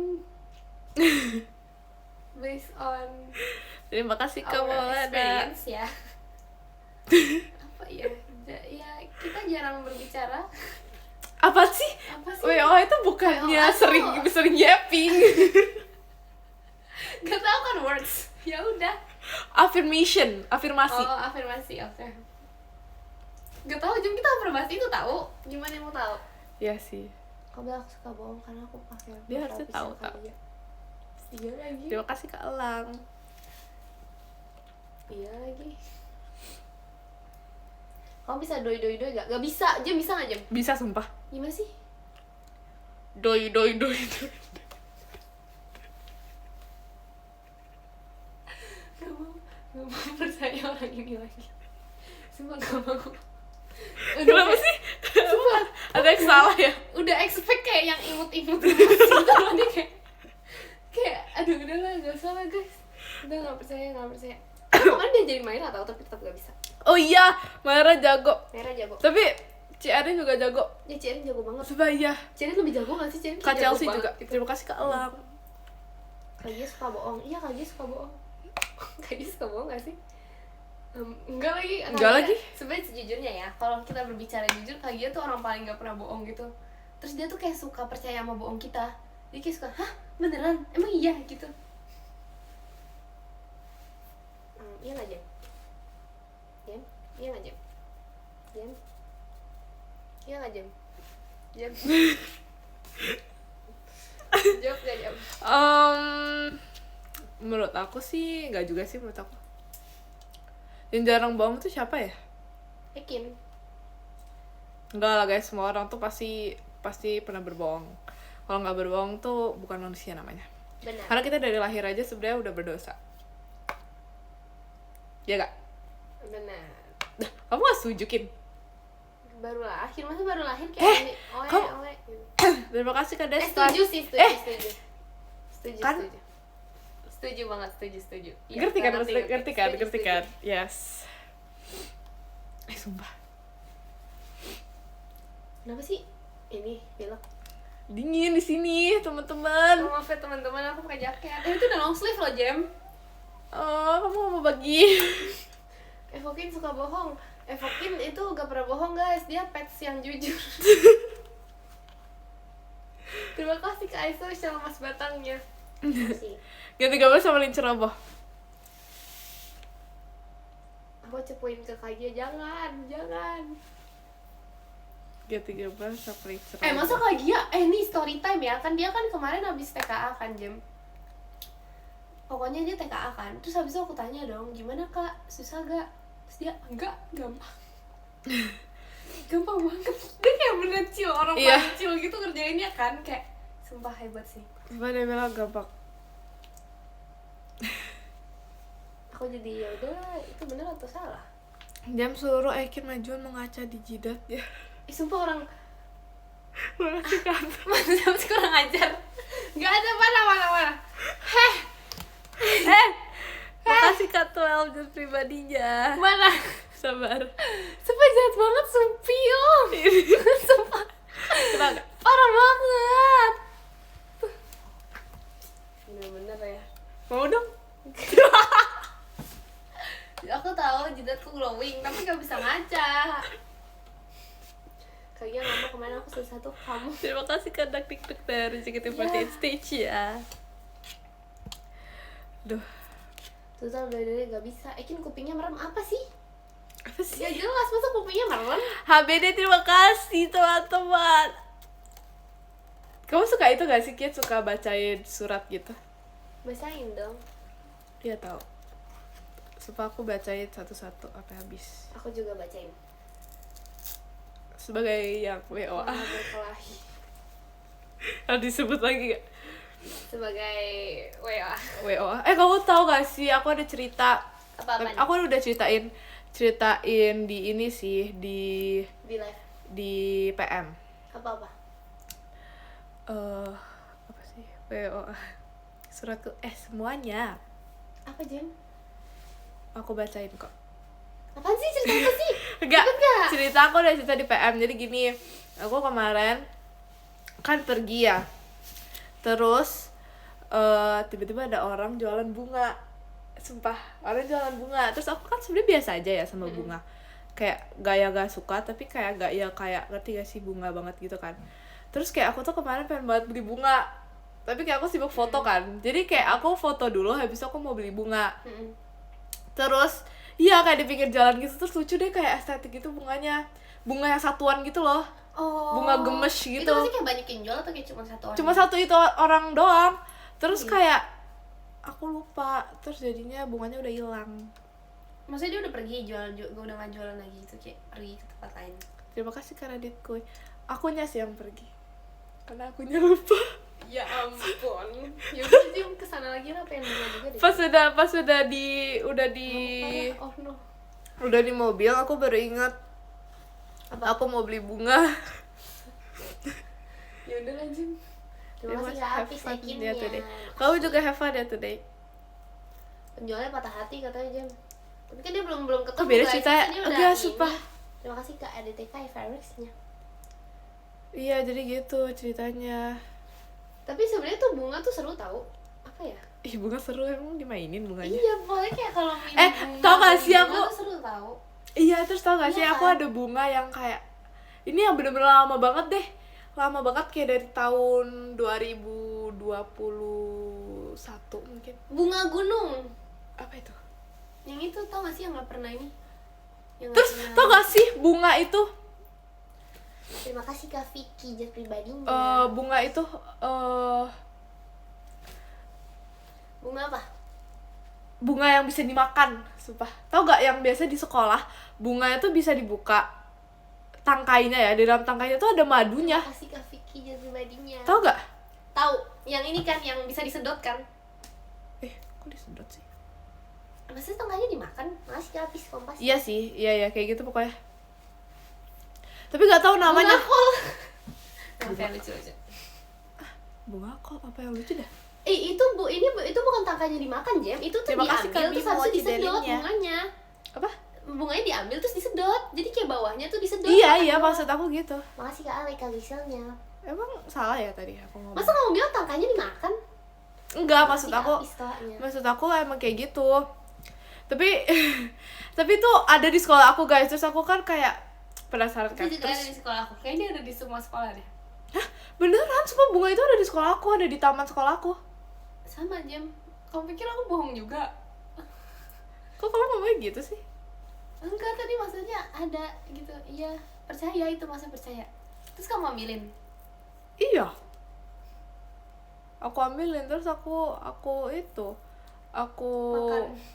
Terima kasih our kamu ada. experience ya. Apa ya? Ya kita jarang berbicara. Apa sih? Apa sih? WOA itu bukannya WOA tuh- sering yapping. Gak tau kan words. Ya udah. Afirmasi. Oh, afirmasi, oke. Gak tau, Jem, kita pernah bahas itu tahu. Gimana yang mau tahu? Iya sih. Kau bilang aku suka bohong karena aku pakai. Dia harusnya tahu. Iya lagi. Terima kasih Kak Elang. Iya lagi. Kamu bisa doi gak? Gak bisa, Jem, bisa gak Jem? Bisa sumpah. Gimana sih? Doi. Gak mau percaya orang ini lagi. Sumpah gak mau. Kenapa sih? Sumpah, Ada yang salah ya? udah expect kayak yang imut-imut gitu loh, dia kayak aduh udah lah, gak usah lah guys. Udah gak percaya. Kemarin dia jadi Maira tau, tapi tetap gak bisa. Oh iya, Maira jago. Maira jago. Tapi Ci Arin juga jago. Ya Cirin jago banget. Sebaya. Cirin lebih jago gak sih? Cirin Kak jago Chelsea banget juga. gitu. Terima kasih Kak Elang. Kak Gia suka bohong. Iya, Kak Gia suka bohong. Kak Gia suka bohong gak sih? Enggak lagi. Enggak lagi? Sebenarnya sejujurnya ya, kalau kita berbicara jujur, Kak Gia tuh orang paling nggak pernah bohong gitu. Terus dia tuh kayak suka percaya sama bohong kita. Dia kayak suka, hah beneran? Emang iya gitu. Iya nggak Jem? Jem? Iya nggak Jem? Jem? Iya nggak Jem? Jem? Jawab nggak Jem? Menurut aku sih nggak juga sih menurut aku. Yang jarang bohong tuh siapa ya? Yakin? Enggak lah guys, semua orang tuh pasti pernah berbohong. Kalau nggak berbohong tuh bukan manusia namanya. Benar. Karena kita dari lahir aja sebenarnya udah berdosa. Ya gak? Benar. Dah, kamu gak setujukin? Baru lahir, masa baru lahir kayak ini? kamu- Oe. Terima kasih Kak Desta. Setuju sih, setuju. Setuju, Kan? setuju. Setuju banget, setuju. Iya, Ngerti kan? ngerti. Ngerti kan? Setuju. Yes. Sumpah. Kenapa sih? Ini belok. Dingin di sini, teman-teman. Oh, maaf ya teman-teman, aku pakai jaket. Itu udah long sleeve loh, Jem. Oh, kamu gak mau bagi? Evokin suka bohong. Evokin itu gak pernah bohong guys, dia pets yang jujur. Terima kasih Kak Aiso sama mas batangnya. Ganti gambar sama lincir apa? Aku cepuin ke Kak Gia, jangan. Ganti gambar sama lincir. Masa Kak Gia, ini story time ya, kan dia kan kemarin habis TKA kan Jem. Pokoknya dia TKA kan, terus habis itu aku tanya dong, gimana Kak, susah gak? Terus dia, enggak, gampang. Gampang banget. Dia kayak bener chill, orang Iya. paling chill gitu ngerjainnya kan, kayak sumpah hebat sih. Coba dia bilang gampang. Aku jadi ya udahlah, itu bener atau salah? Jam seluruh Ekin majuan mengaca di jidat ya. Sumpah orang Makasih kan. mana kurang ajar. Gak ada mana. Makasih Kak 12 jam pribadinya. Mana? Sabar. Sumpah jahat banget, Sumpio. Sumpah. Kenapa? Parah banget. Bener-bener ya. Mau dong? Aku tahu jidatku glowing, tapi gak bisa ngaca. Kayaknya ngomong kemarin aku satu kamu. Terima kasih Kak Dak Tik dari JKT48 Stage ya. Duh, Total dari gak bisa. Ekin kupingnya merem apa sih? apa sih? Gak jelas, masa kupingnya merem? HBD terima kasih teman-teman. Kamu suka itu gak sih Kit? Suka bacain surat gitu? Bacain dong. Iya tahu. Supaya aku bacain satu-satu sampai habis. Aku juga bacain. Sebagai yang WO. Malah berkelahi. Harus disebut lagi gak? Sebagai WA. WO. Kamu tahu gak sih? Aku ada cerita. Apa-apaan? Aku udah ceritain di ini sih di Di live. di PM. Apa-apa? Apa sih? WO. Suratku semuanya Apa Jem? aku bacain kok. Apaan sih, cerita apa sih? Enggak, Ikut gak? cerita aku udah cerita di PM. Jadi gini, aku kemarin kan pergi ya. Terus tiba-tiba ada orang jualan bunga. Sumpah, orang jualan bunga. Terus aku kan sebenarnya biasa aja ya sama bunga. Kayak gaya gak suka, tapi kayak gak ya kayak ngerti gak sih bunga banget gitu kan. Terus kayak aku tuh kemarin pengen banget beli bunga. Tapi kayak aku sibuk foto kan. Jadi kayak aku foto dulu, habis itu aku mau beli bunga. Terus iya kayak di pinggir jalan gitu, terus lucu deh kayak estetik gitu bunganya. Bunga yang satuan gitu loh. Oh. Bunga gemes gitu. Itu pasti kayak banyak yang jual atau kayak cuma satu orang? Cuma satu itu orang doang. Terus kayak aku lupa, terus jadinya bunganya udah hilang. Maksudnya dia udah pergi udah gak jualan lagi gitu, kayak pergi ke tempat lain. Terima kasih Kak Raditku. Akunya sih yang pergi. Karena akunya lupa. Ya ampun. Yaudah sih kesana lagi lah, pengen bunga juga deh. Pas udah di Oh no. udah di mobil aku baru ingat aku mau beli bunga. Yaudah lah Jim. Terima kasih Kak Apis Ekinnya. Kamu juga have fun ya today. Penjualnya patah hati katanya Jam. Tapi kan dia belum ketemu. Oh, beda guys. cerita. Ini udah Enggak, ini. sumpah. Terima kasih Kak ADTK Everest-nya. Iya, jadi gitu ceritanya. Tapi sebenarnya tuh bunga tuh seru tau. Apa apa ya? Ih, bunga seru, emang dimainin bunganya. Iya, pokoknya kayak kalau main tau gak sih aku tuh seru tau. Iya, terus tau gak sih Iya aku kan? ada bunga yang kayak ini yang bener-bener lama banget deh. Lama banget kayak dari tahun 2021 mungkin. Bunga gunung. Apa itu? Yang itu tau gak sih yang gak pernah ini? Yang Terus tau gak sih bunga itu terima kasih Kak Vicky jas pribadinya. bunga itu Bunga apa? bunga yang bisa dimakan, sumpah. Tau gak yang biasa di sekolah bunga itu bisa dibuka tangkainya ya, di dalam tangkainya tuh ada madunya. Terima kasih Kak Vicky jas pribadinya. Tau gak? Tahu, yang ini kan yang bisa disedot kan? Kok disedot sih? Maksudnya tengahnya dimakan, masih habis kompas. Iya sih, iya kayak gitu pokoknya. Tapi gak tahu namanya. Bunga kol. Namanya lucu-lucu. Bunga kok apa yang lucu dah? Itu bukan tangkanya dimakan, Jem. Itu tuh Terima kasih, diambil Kak terus Bimo, habis itu disedot cidelinnya. bunganya. Apa? Bunganya diambil terus disedot. Jadi kayak bawahnya tuh disedot. Iya, maksud aku gitu. Makasih Kak Ale, Kak Giselnya. Emang salah ya tadi aku ngomong? Masa kamu bilang tangkanya dimakan? Enggak, maksud Masih aku habis toanya. maksud aku emang kayak gitu. Tapi tapi tuh ada di sekolah aku, guys. Terus aku kan kayak penasaran kan. Itu juga ada Terus di sekolah aku. Kayaknya dia ada di semua sekolah deh. beneran, semua bunga itu ada di sekolah aku, ada di taman sekolah aku. Sama, Jem. Kamu pikir aku bohong juga? Kok kamu ngomongnya gitu sih? Enggak, tadi maksudnya ada gitu. Iya, percaya itu, masa percaya. Terus kamu ambilin? Iya. Aku ambilin, terus aku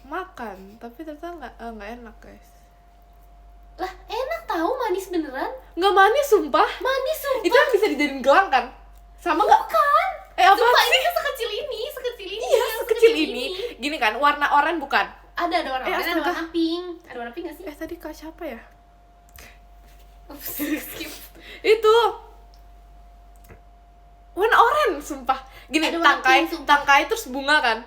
makan. Tapi ternyata nggak enak, guys. Lah, enak tahu, manis beneran. Nggak manis, sumpah. Manis sumpah. Itu yang bisa dijadiin gelang kan? Sama nggak? Bukan. Apa Sumpah, sih? ini tuh sekecil ini. Iya, sekecil ini. Gini kan, warna oranye bukan? Ada warna oranye, ada astaga. warna pink. Ada warna pink gak sih? Tadi Kak siapa ya? Ups, skip. Itu warna oranye, sumpah. Gini, Ada warna pink, sumpah. tangkai terus bunga kan?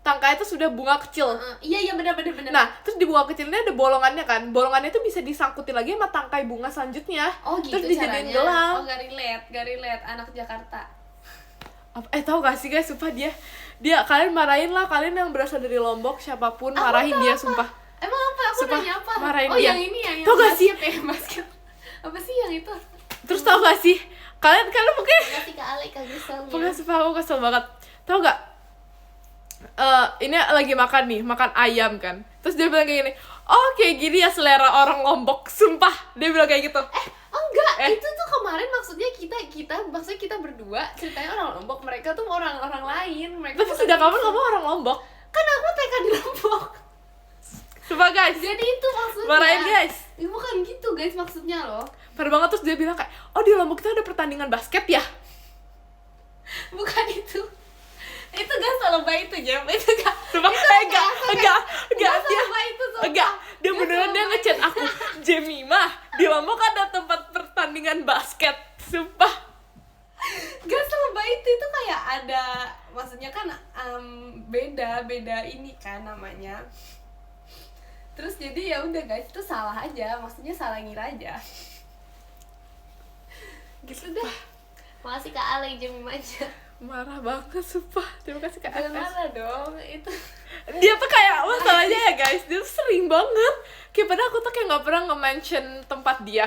Tangkai itu sudah bunga kecil. Iya, benar. Nah, terus di bunga kecilnya ada bolongannya kan? Bolongannya itu bisa disangkutin lagi sama tangkai bunga selanjutnya. Oh gitu terus dijadiin caranya. gelang. Oh, gak relate anak Jakarta. Tahu gak sih, guys, sumpah dia kalian marahin lah, kalian yang berasal dari Lombok siapapun, Apa, marahin dia apa? sumpah. Emang apa? Aku Sumpah, nanya apa? marahin Oh, dia. yang ini ya, yang Tau gak sih? basket ya, basket. Apa sih yang itu? Terus tau gak sih? Kalian mungkin Kasih Kak Ale, Kak Giselnya. pokoknya sumpah aku kesel banget. Tau gak? Ini lagi makan ayam kan. Terus dia bilang kayak gini, oh kayak gini ya selera orang Lombok. Sumpah, dia bilang kayak gitu. Enggak, itu tuh kemarin maksudnya kita berdua ceritanya orang Lombok, mereka tuh orang-orang lain. Mereka Tapi sejak kapan kamu orang Lombok? kan aku TK di Lombok. Sumpah, guys. Jadi itu maksudnya. Marahin, guys. Ya, bukan gitu guys maksudnya loh. Parah banget. Terus dia bilang kayak, oh di Lombok itu ada pertandingan basket ya? Bukan itu. Itu gak selebay itu, Jam. Itu gak. Sumpah, enggak dia selebay itu, sumpah. enggak, dia Gak beneran dia selebay ngechat itu. aku, Jemimah, di Lombok ada tempat pertandingan basket. Sumpah. Gak selebay itu kayak ada, maksudnya kan beda ini kan namanya. Terus jadi ya udah guys, itu salah aja, maksudnya salah ngira aja. Gitu deh. Makasih Kak Ale, Jemim aja. Marah banget, sumpah. Terima kasih Kak Jangan Akas. marah dong, itu. Dia tuh kayak, masalahnya ya guys, dia tuh sering banget. Kayak padahal aku tuh kayak gak pernah nge-mention tempat dia.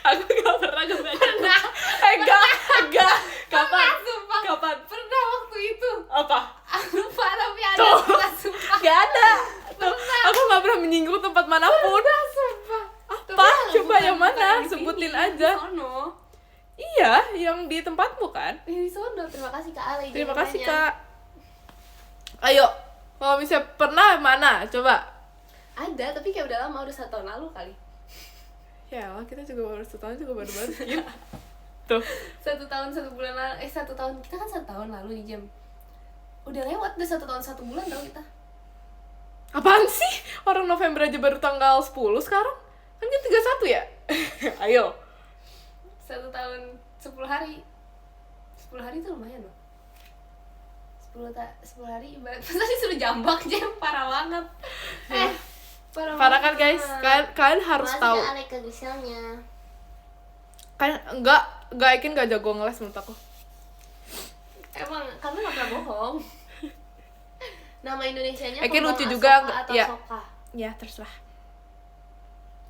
Aku gak pernah nge-mention. Enggak. Kapan? Sumpah. Kapan? Pernah waktu itu. Apa? Aku lupa tapi ada. Tuh. Pernah, sumpah. Gak ada. Tuh, aku gak pernah menyinggung tempat manapun. Pernah, sumpah. Apa? Coba Bukan- yang mana? bukan di Sebutin sini, aja. Di sono. Iya, yang di tempatmu kan? Di sono. Terima kasih Kak Ale. Terima kasih jawabannya. Kak. Ayo, kalau misalnya pernah mana? Coba. Ada, tapi kayak udah lama, udah 1 tahun lalu kali. Ya Allah, kita juga baru setahun juga baru-baru skip. Tuh. 1 tahun 1 bulan lalu, 1 tahun, kita kan 1 tahun lalu nih Jam. Udah lewat, udah 1 tahun 1 bulan tau kita. Apaan sih? Orang November aja baru tanggal 10 sekarang? Kan dia 31 ya? Ayo. 1 tahun 10 hari. 10 hari itu lumayan loh. 10 hari ibarat masa disuruh jambak Jam, parah banget. Parah kan guys? Kalian harus tahu. Kak Ale, Kak Giselnya. Kan enggak Ikin gak jago ngeles menurut aku. Emang bohong. Nama Indonesianya Kayak lucu kembang juga, asoka atau ya. soka? Ya terserah.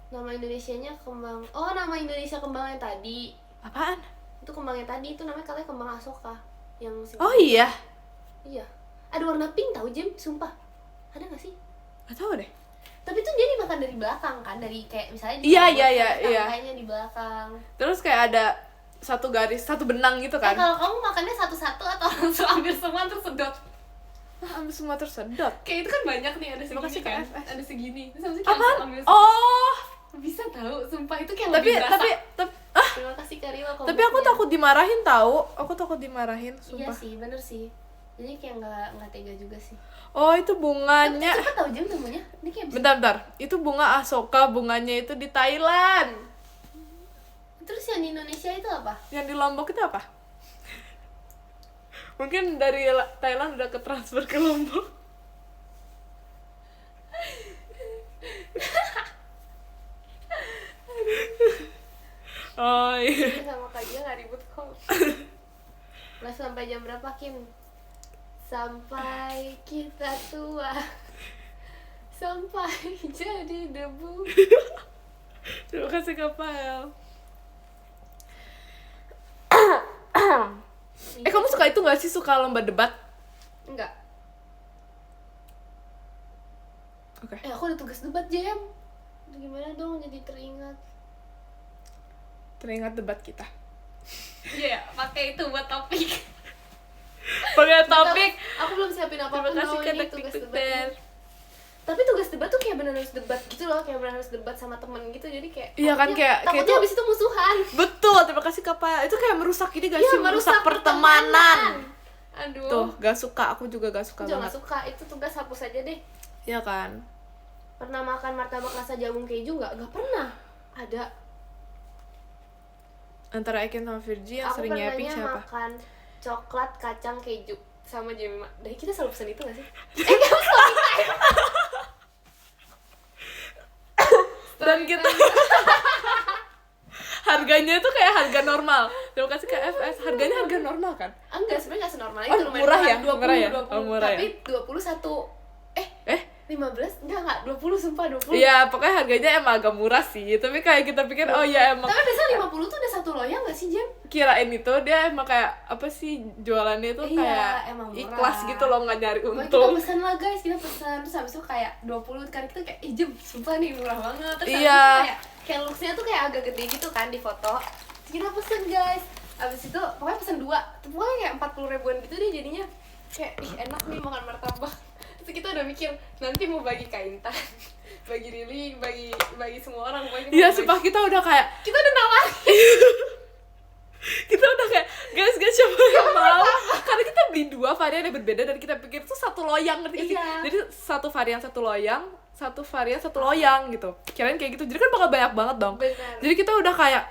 Nama Indonesianya kembang. Oh, nama Indonesia kembang yang tadi. Apaan? Itu kembang yang tadi itu namanya katanya kembang asoka. Yang Oh iya. Iya. Ada warna pink tahu, Jem, sumpah. Ada gak sih? Gak tau deh. Tapi tuh dia dimakan dari belakang kan, dari kayak misalnya Iya, robot, iya, tapi iya. tangkainya di belakang. Terus kayak ada satu garis, satu benang gitu kan. Kalau kamu makannya satu-satu atau langsung ambil semua terus sedot? Ambil semua tersedot. Kayak itu kan banyak nih, ada Terima segini kasih, kan. KFS. Ada segini. Terus habis itu kayak Apaan? langsung ambil semua. Oh. Bisa tahu, sumpah itu kayak Tapi lebih berasa. tapi Terima kasih Karima. tapi aku takut dimarahin tahu. Aku takut dimarahin, Iya sumpah. sih, bener sih. Jadi kayak nggak tega juga sih. Oh, itu Tapi bunganya. cepet tahu Jem namanya. Ini kayak bisa. Bentar. Itu bunga asoka, bunganya itu di Thailand. Terus yang di Indonesia itu apa? Yang di Lombok itu apa? Mungkin dari Thailand udah ke transfer ke Lombok. Oh iya. Ini sama Kak Gia nggak ribut kok. Lah sampai jam berapa Kim? Sampai kita tua. Sampai jadi debu. Terima kasih Kak Pael. Kamu suka itu gak sih, suka lomba debat? Enggak. Oke. Aku ada tugas debat Jem. Gimana dong jadi teringat? Teringat debat kita. Iya, pakai itu buat topik. Pakai topik. Aku belum siapin apa-apa. Terima kasih loh, Kak ini tugas Teknik debatnya. Ber. Tapi tugas debat tuh kayak benar harus debat gitu loh, kayak benar harus debat sama temen gitu, jadi kayak Iya kan, kayak takutnya itu- habis itu musuhan. Betul, terima kasih Kak Pael. Itu kayak merusak ini gak Iya, sih? Merusak pertemanan. Aduh. Tuh, gak suka. Aku juga gak suka Aku juga banget. gak suka, itu tugas hapus aja deh. Iya kan? Pernah makan martabak rasa jagung keju nggak? Gak pernah. Ada. Antara Eken sama Virgi yang Aku sering nyiapin pernahnya siapa? makan coklat kacang keju sama Jemima. Dari kita selalu pesan itu gak sih? Kamu selalu minta. Dan kita harganya itu kayak harga normal. Terima kasih Kak FS. Harganya harga normal kan? Enggak, sebenarnya nggak senormal Oh, itu, lumayan murah ya? 20, Murah ya? 20. Oh, murah Tapi ya? 21 Eh? 15? Enggak, 20 sumpah 20. Iya, pokoknya harganya emang agak murah sih. Tapi kayak kita pikir, oh ya emang Tapi biasanya 50 tuh udah satu loyang gak sih, Jem? kirain itu dia emang kayak apa sih jualannya itu Iya, kayak emang murah. ikhlas gitu loh, nggak nyari Pokoknya kita untung. pesan lah guys, kita pesan. Terus habis itu kayak 20 kan kita kayak, Jem, sumpah nih murah banget. Terus habis Iya. itu kayak looks-nya tuh kayak agak gede gitu kan di foto. Terus kita pesen guys. Habis itu pokoknya pesen 2. Pokoknya kayak 40 ribuan gitu deh jadinya. Kayak, ih enak nih makan martabak. Terus kita udah mikir, nanti mau bagi kaintan, bagi Rili, bagi semua orang. Pokoknya Iya, mau sumpah bagi. kita udah kayak Kita udah nawarin. kita udah kayak guys siapa yang mau, karena kita beli 2 varian yang berbeda dan kita pikir itu satu loyang, ngerti gak sih? Iya. Jadi satu varian satu loyang, satu varian satu loyang gitu, kirain kayak gitu. Jadi kan bakal banyak banget dong. Benar. Jadi kita udah kayak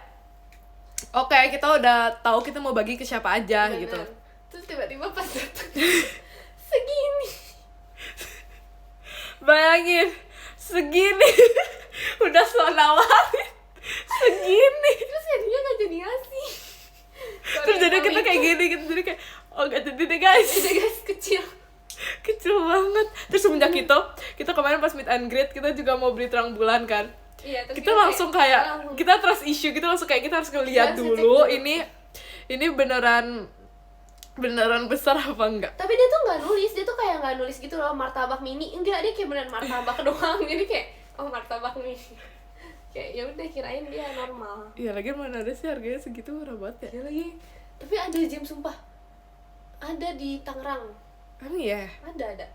oke, kita udah tahu kita mau bagi ke siapa aja Bener. gitu. Terus tiba-tiba pas datang segini. Bayangin segini udah so nawarin segini. Terus jadinya gak jadi ngasih. Terus jadi kita kayak gini gitu, jadi kayak oh gak jadi deh guys. Jadi guys kecil. Kecil banget. Terus semenjak itu kita kemarin pas meet and greet kita juga mau beli terang bulan kan. Iya, terus Kita langsung kayak langsung. kita trust issue, kita langsung kayak kita harus ngeliat Harus dulu ngecek ini beneran besar apa enggak. Tapi dia tuh nggak nulis, dia tuh kayak nggak nulis gitu loh, martabak mini. Enggak, dia kayak beneran martabak doang. Jadi kayak oh martabak mini. Kayak ya udah kirain dia normal. Iya, lagi mana ada sih harganya segitu, murah banget ya. Ya lagi. Tapi ada Jam sumpah. Ada di Tangerang. Emang iya. Ada.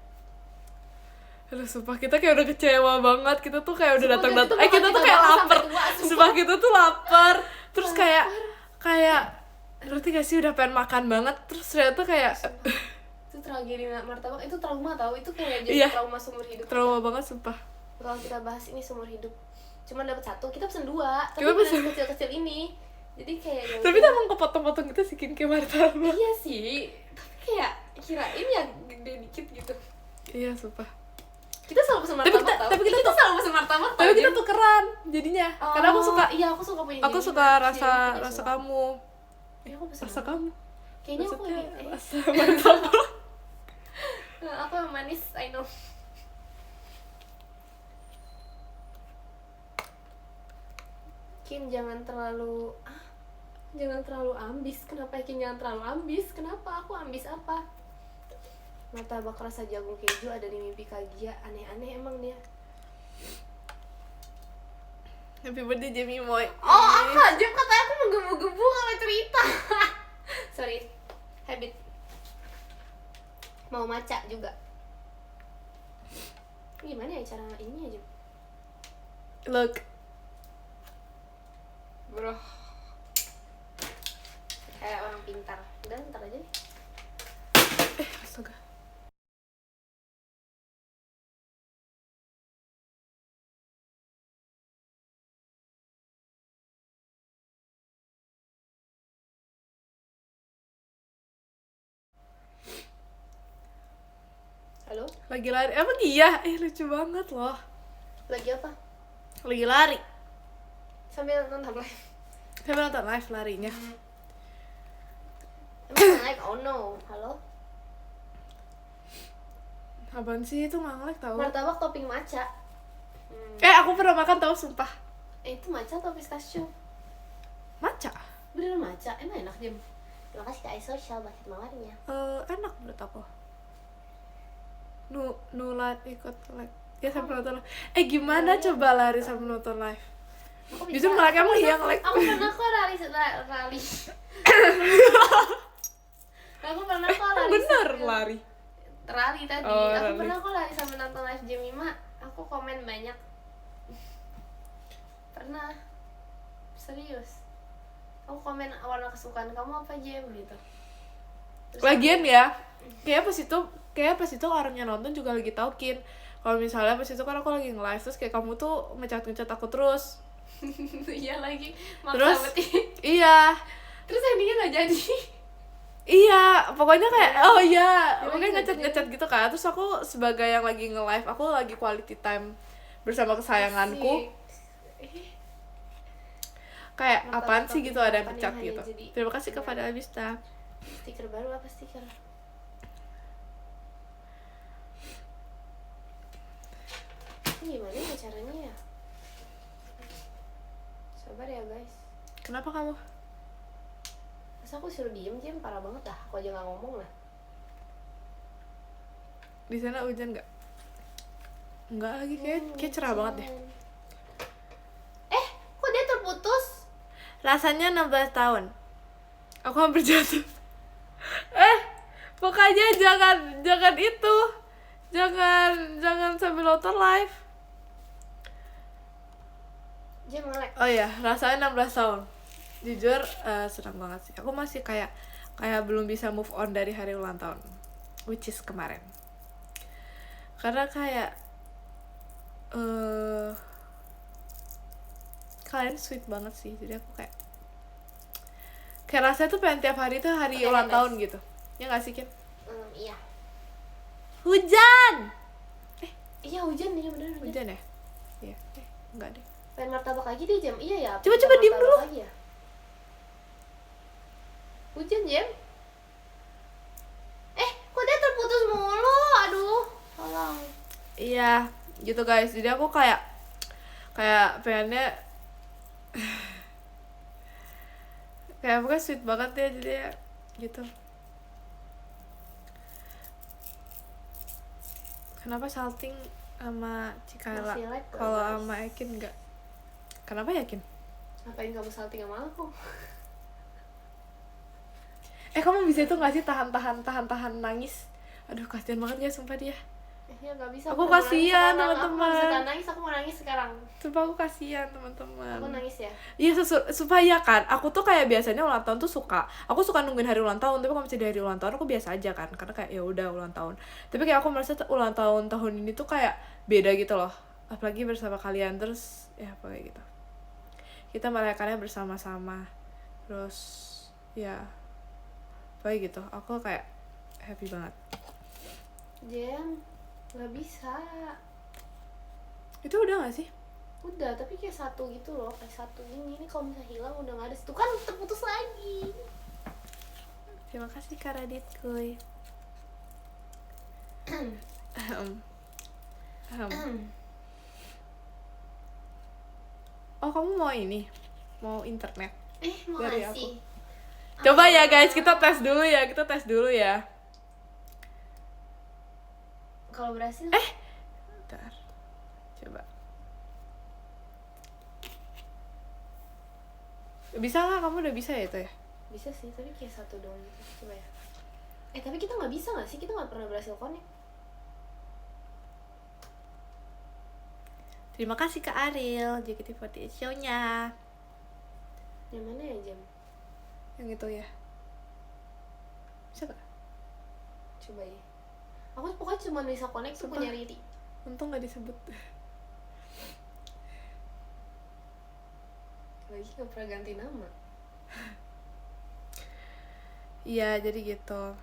Aduh, sumpah kita kayak udah kecewa banget. Kita tuh kayak udah Sumpah, datang-datang. kita tuh Kita tuh bakal kayak tinggal lapar. sampai tua, sumpah. Sumpah kita tuh lapar. Terus Lapar. kayak ngerti gak sih, udah pengen makan banget. Terus ternyata kayak Itu tragedi martabak, itu trauma tau, itu kayak jadi Iya. trauma seumur hidup. trauma banget sumpah. Kalau kita bahas ini seumur hidup. Cuman dapat 1, kita pesen 2. Tapi Kita beneran pesen- kecil-kecil ini. Jadi kayak ya Tapi udah. emang kepotong-potong kita sih kayak martabak. Iya sih, tapi kayak kirain ya gede dikit gitu. Iya, sumpah. Kita selalu pesen Tapi martabak kita- tau. tapi kita Kita selalu pesen martabak tau, Tapi kita Jem. tukeran jadinya. Karena aku suka Iya, aku suka punya aku Jemima. suka rasa Jemima rasa suka. kamu. Iya, aku pesen Rasa kamu. kayaknya aku Maksudnya ini rasa martabak. ambis, I know. Kin jangan terlalu ambis. Kenapa Kin jangan terlalu ambis? Kenapa? Aku ambis apa? Martabak rasa jagung keju ada di mimpi Kagia. Aneh-aneh emang dia. Happy birthday Jamie Moy. Oh apa? Jam katanya aku menggebu-gebu kalau cerita. Sorry. Habit. Mau maca juga. Gimana ya cara ini aja? Look. Bro. Kayak orang pintar. Udah ntar aja nih. Astaga. Halo? Lagi lari. Emang iya? Lucu banget loh. Lagi apa? Lagi lari. Sambil nonton live. Saya nonton live larinya. Emang like oh no. Halo? Apaan sih itu nggak nge-lag tau? Martabak topping matcha. Aku pernah makan tau sumpah. Itu matcha atau pistachio? Matcha. Beneran matcha? Emang enak Jam? Terima kasih Kak Social bucket mawarnya. Enak menurut aku. Nulat ikut live. Ya sampai nonton live. Gimana coba lari sambil nonton live? Aku Justru malah kamu yang like. Aku pernah kok rally. Aku pernah kok lari. Bener sambil- lari. Rally tadi. Oh, aku rally. pernah kok lari sambil nonton live Jemima. Aku komen banyak. Pernah. Serius. Aku komen warna kesukaan kamu apa Jem gitu. Terus Lagian ya, kayak pas itu orangnya nonton juga lagi taukin. Kalau misalnya pas itu kan aku lagi nge-live terus kayak kamu tuh ngecat aku terus. iya lagi maksa Terus banget. iya. Terus endingnya nggak jadi. Iya, pokoknya kayak oh iya, Ya, pokoknya gitu, ngecat gitu kan. Terus aku sebagai yang lagi nge-live, aku lagi quality time bersama kesayanganku. Asik. Kayak Martabak apaan sih topping gitu ada yang harapan pecat yang gitu. hanya jadi- Terima kasih Iya. kepada Abista. Stiker baru apa stiker? Ini gimana ya caranya ya? Sabar ya guys. Kenapa kamu? Masa aku suruh diem Jam? Parah banget dah. Aku aja nggak ngomong lah. Di sana hujan nggak? Enggak lagi, kayak cerah banget deh. Kok dia terputus? Rasanya 16 tahun. Aku hampir jatuh. Pokoknya jangan itu. Jangan sambil nonton live. Jam nge-lag. Oh iya, rasanya 16 tahun. Jujur senang banget sih. Aku masih kayak belum bisa move on dari hari ulang tahun, which is kemarin. Karena kayak kalian sweet banget sih. Jadi aku kayak rasanya tuh pengen tiap hari tuh hari Oke, ulang guys. tahun gitu. Ya nggak sih, Kim? Iya. Hujan. Iya hujan nih bener hujan. Hujan ya? Iya. Enggak deh. Pengen martabak lagi deh Jam. Iya ya. Coba pengen diem martabak dulu. lagi ya? Hujan Jam. Kok dia terputus mulu? Aduh. Tolong. Iya, gitu guys. Jadi aku kayak pengennya kayak pokoknya sweet banget ya, jadi ya gitu. Kenapa salting sama Cikayla Masih lag, kalau guys. sama Ekin enggak? Kenapa Yakin? Ngapain kamu salting sama aku? Kamu bisa itu nggak sih tahan nangis? Aduh, kasihan banget ya sumpah dia. Ya nggak bisa. Aku udah mau nangis kasihan, sekarang. Aku teman-teman. nggak bisa tahan nangis. Aku mau nangis sekarang. Sumpah aku kasihan teman-teman. Aku nangis ya. Iya, sumpah ya kan. Aku tuh kayak biasanya ulang tahun tuh aku suka nungguin hari ulang tahun, tapi kalau misalnya di hari ulang tahun aku biasa aja kan, karena kayak ya udah ulang tahun. Tapi kayak aku merasa ulang tahun ini tuh kayak beda gitu loh. Apalagi bersama kalian, terus ya kayak gitu. Kita merayakannya bersama-sama. Terus ya kayak gitu. Aku kayak happy banget. Jam, nggak bisa. Itu udah gak sih? Udah, tapi kayak satu gitu loh, kayak satu ini kalau misalnya hilang udah nggak ada. Itu kan terputus lagi. Terima kasih Kak Radit kuy. Ahem. Oh, kamu mau ini? Mau internet? Mau Dari ngasih. Coba ya guys, kita tes dulu ya. Kalau berhasil? Bentar. Coba. Bisa nggak? Kamu udah bisa ya itu ya? Bisa sih, tapi kayak satu doang gitu. Coba ya. Tapi kita nggak bisa nggak sih? Kita nggak pernah berhasil connect. Terima kasih Kak Ariel, JKT48 show-nya. Yang mana ya, Jam? Yang itu ya. Bisa gak? Coba ya. Aku pokoknya cuma bisa connect tuh punya Riri. Untung gak disebut. Lagi nggak pernah ganti nama. Iya, jadi gitu.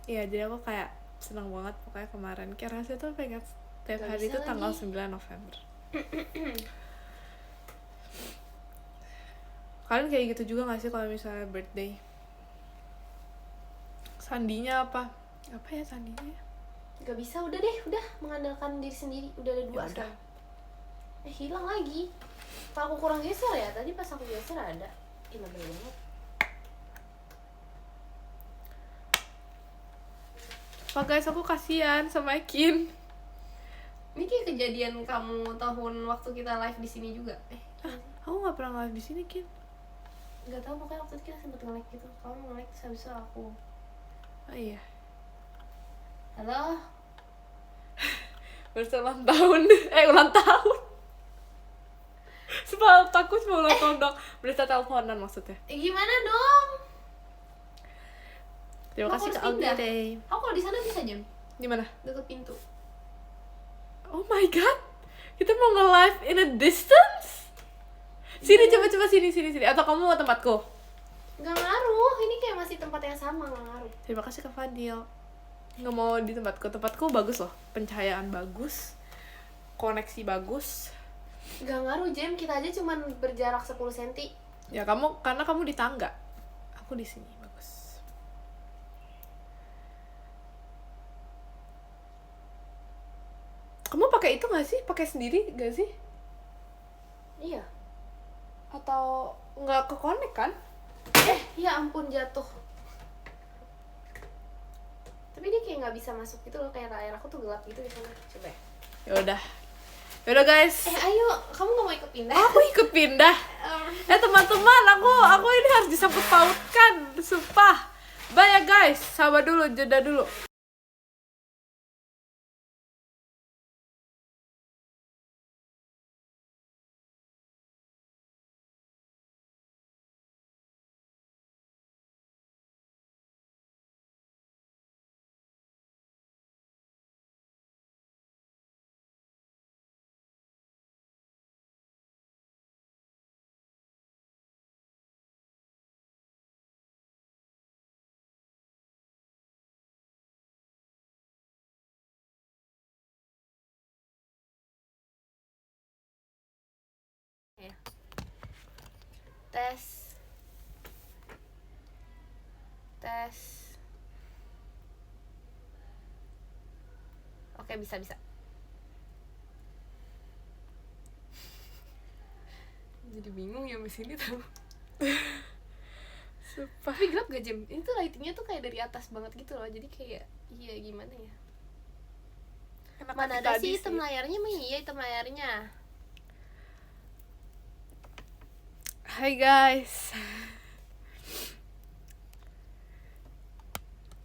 Iya, jadi aku kayak senang banget pokoknya kemarin. Kayak rasanya tuh pengen setiap Gak hari bisa itu tanggal lagi. 9 November. Kalian kayak gitu juga gak sih kalau misalnya birthday? Sandinya apa? Apa ya sandinya? Gak bisa, udah deh, udah mengandalkan diri sendiri. Udah ada 2 Ya udah. sekarang. Hilang lagi. Kalau aku kurang geser ya, tadi pas aku geser ada. Lebih banget. Pak guys, aku kasihan sama Kin. Ini kayak kejadian kamu tahun waktu kita live di sini juga. Aku gak pernah live di sini, Kin. Gak tau, pokoknya waktu itu kita sempet nge-like gitu. Kamu nge-like terus habis itu aku. Oh iya. Halo? Ulang tahun. Ulang tahun. Sebab takut mau ulang tahun dong. Berita teleponan maksudnya. Gimana dong? Terima Aku kasih harus Kak Aldi pindah. Day. Aku kalau di sana bisa, Jam. Di mana? Deket pintu. Oh my god. Kita mau nge-live in a distance? Sini coba sini. Atau kamu mau tempatku? Gak ngaruh, ini kayak masih tempat yang sama, gak ngaruh. Terima kasih Kak Fadil. Nggak mau di tempatku. Tempatku bagus loh. Pencahayaan bagus. Koneksi bagus. Gak ngaruh, Jam. Kita aja cuman berjarak 10 cm. Ya karena kamu di tangga. Aku di sini bagus. Kamu pakai itu nggak sih? Pakai sendiri nggak sih? Iya. Atau nggak ke connect kan? Ya ampun, jatuh. Tapi dia kayak nggak bisa masuk gitu loh, kayak layar aku tuh gelap gitu di sana. Coba ya. Yaudah guys. Ayo, kamu nggak mau ikut pindah? Aku ikut pindah. Teman-teman, aku ini harus disangkut pautkan, sumpah. Bye ya guys, sabar dulu, jeda dulu. Ya. Tes. Oke, bisa. Jadi bingung ya di sini tuh. Sumpah. Tapi gelap gak, Jam? Ini tuh lightingnya tuh kayak dari atas banget gitu loh. Jadi kayak, iya gimana ya? Mana ada sih hitam layarnya? Iya, hitam layarnya. Hai guys.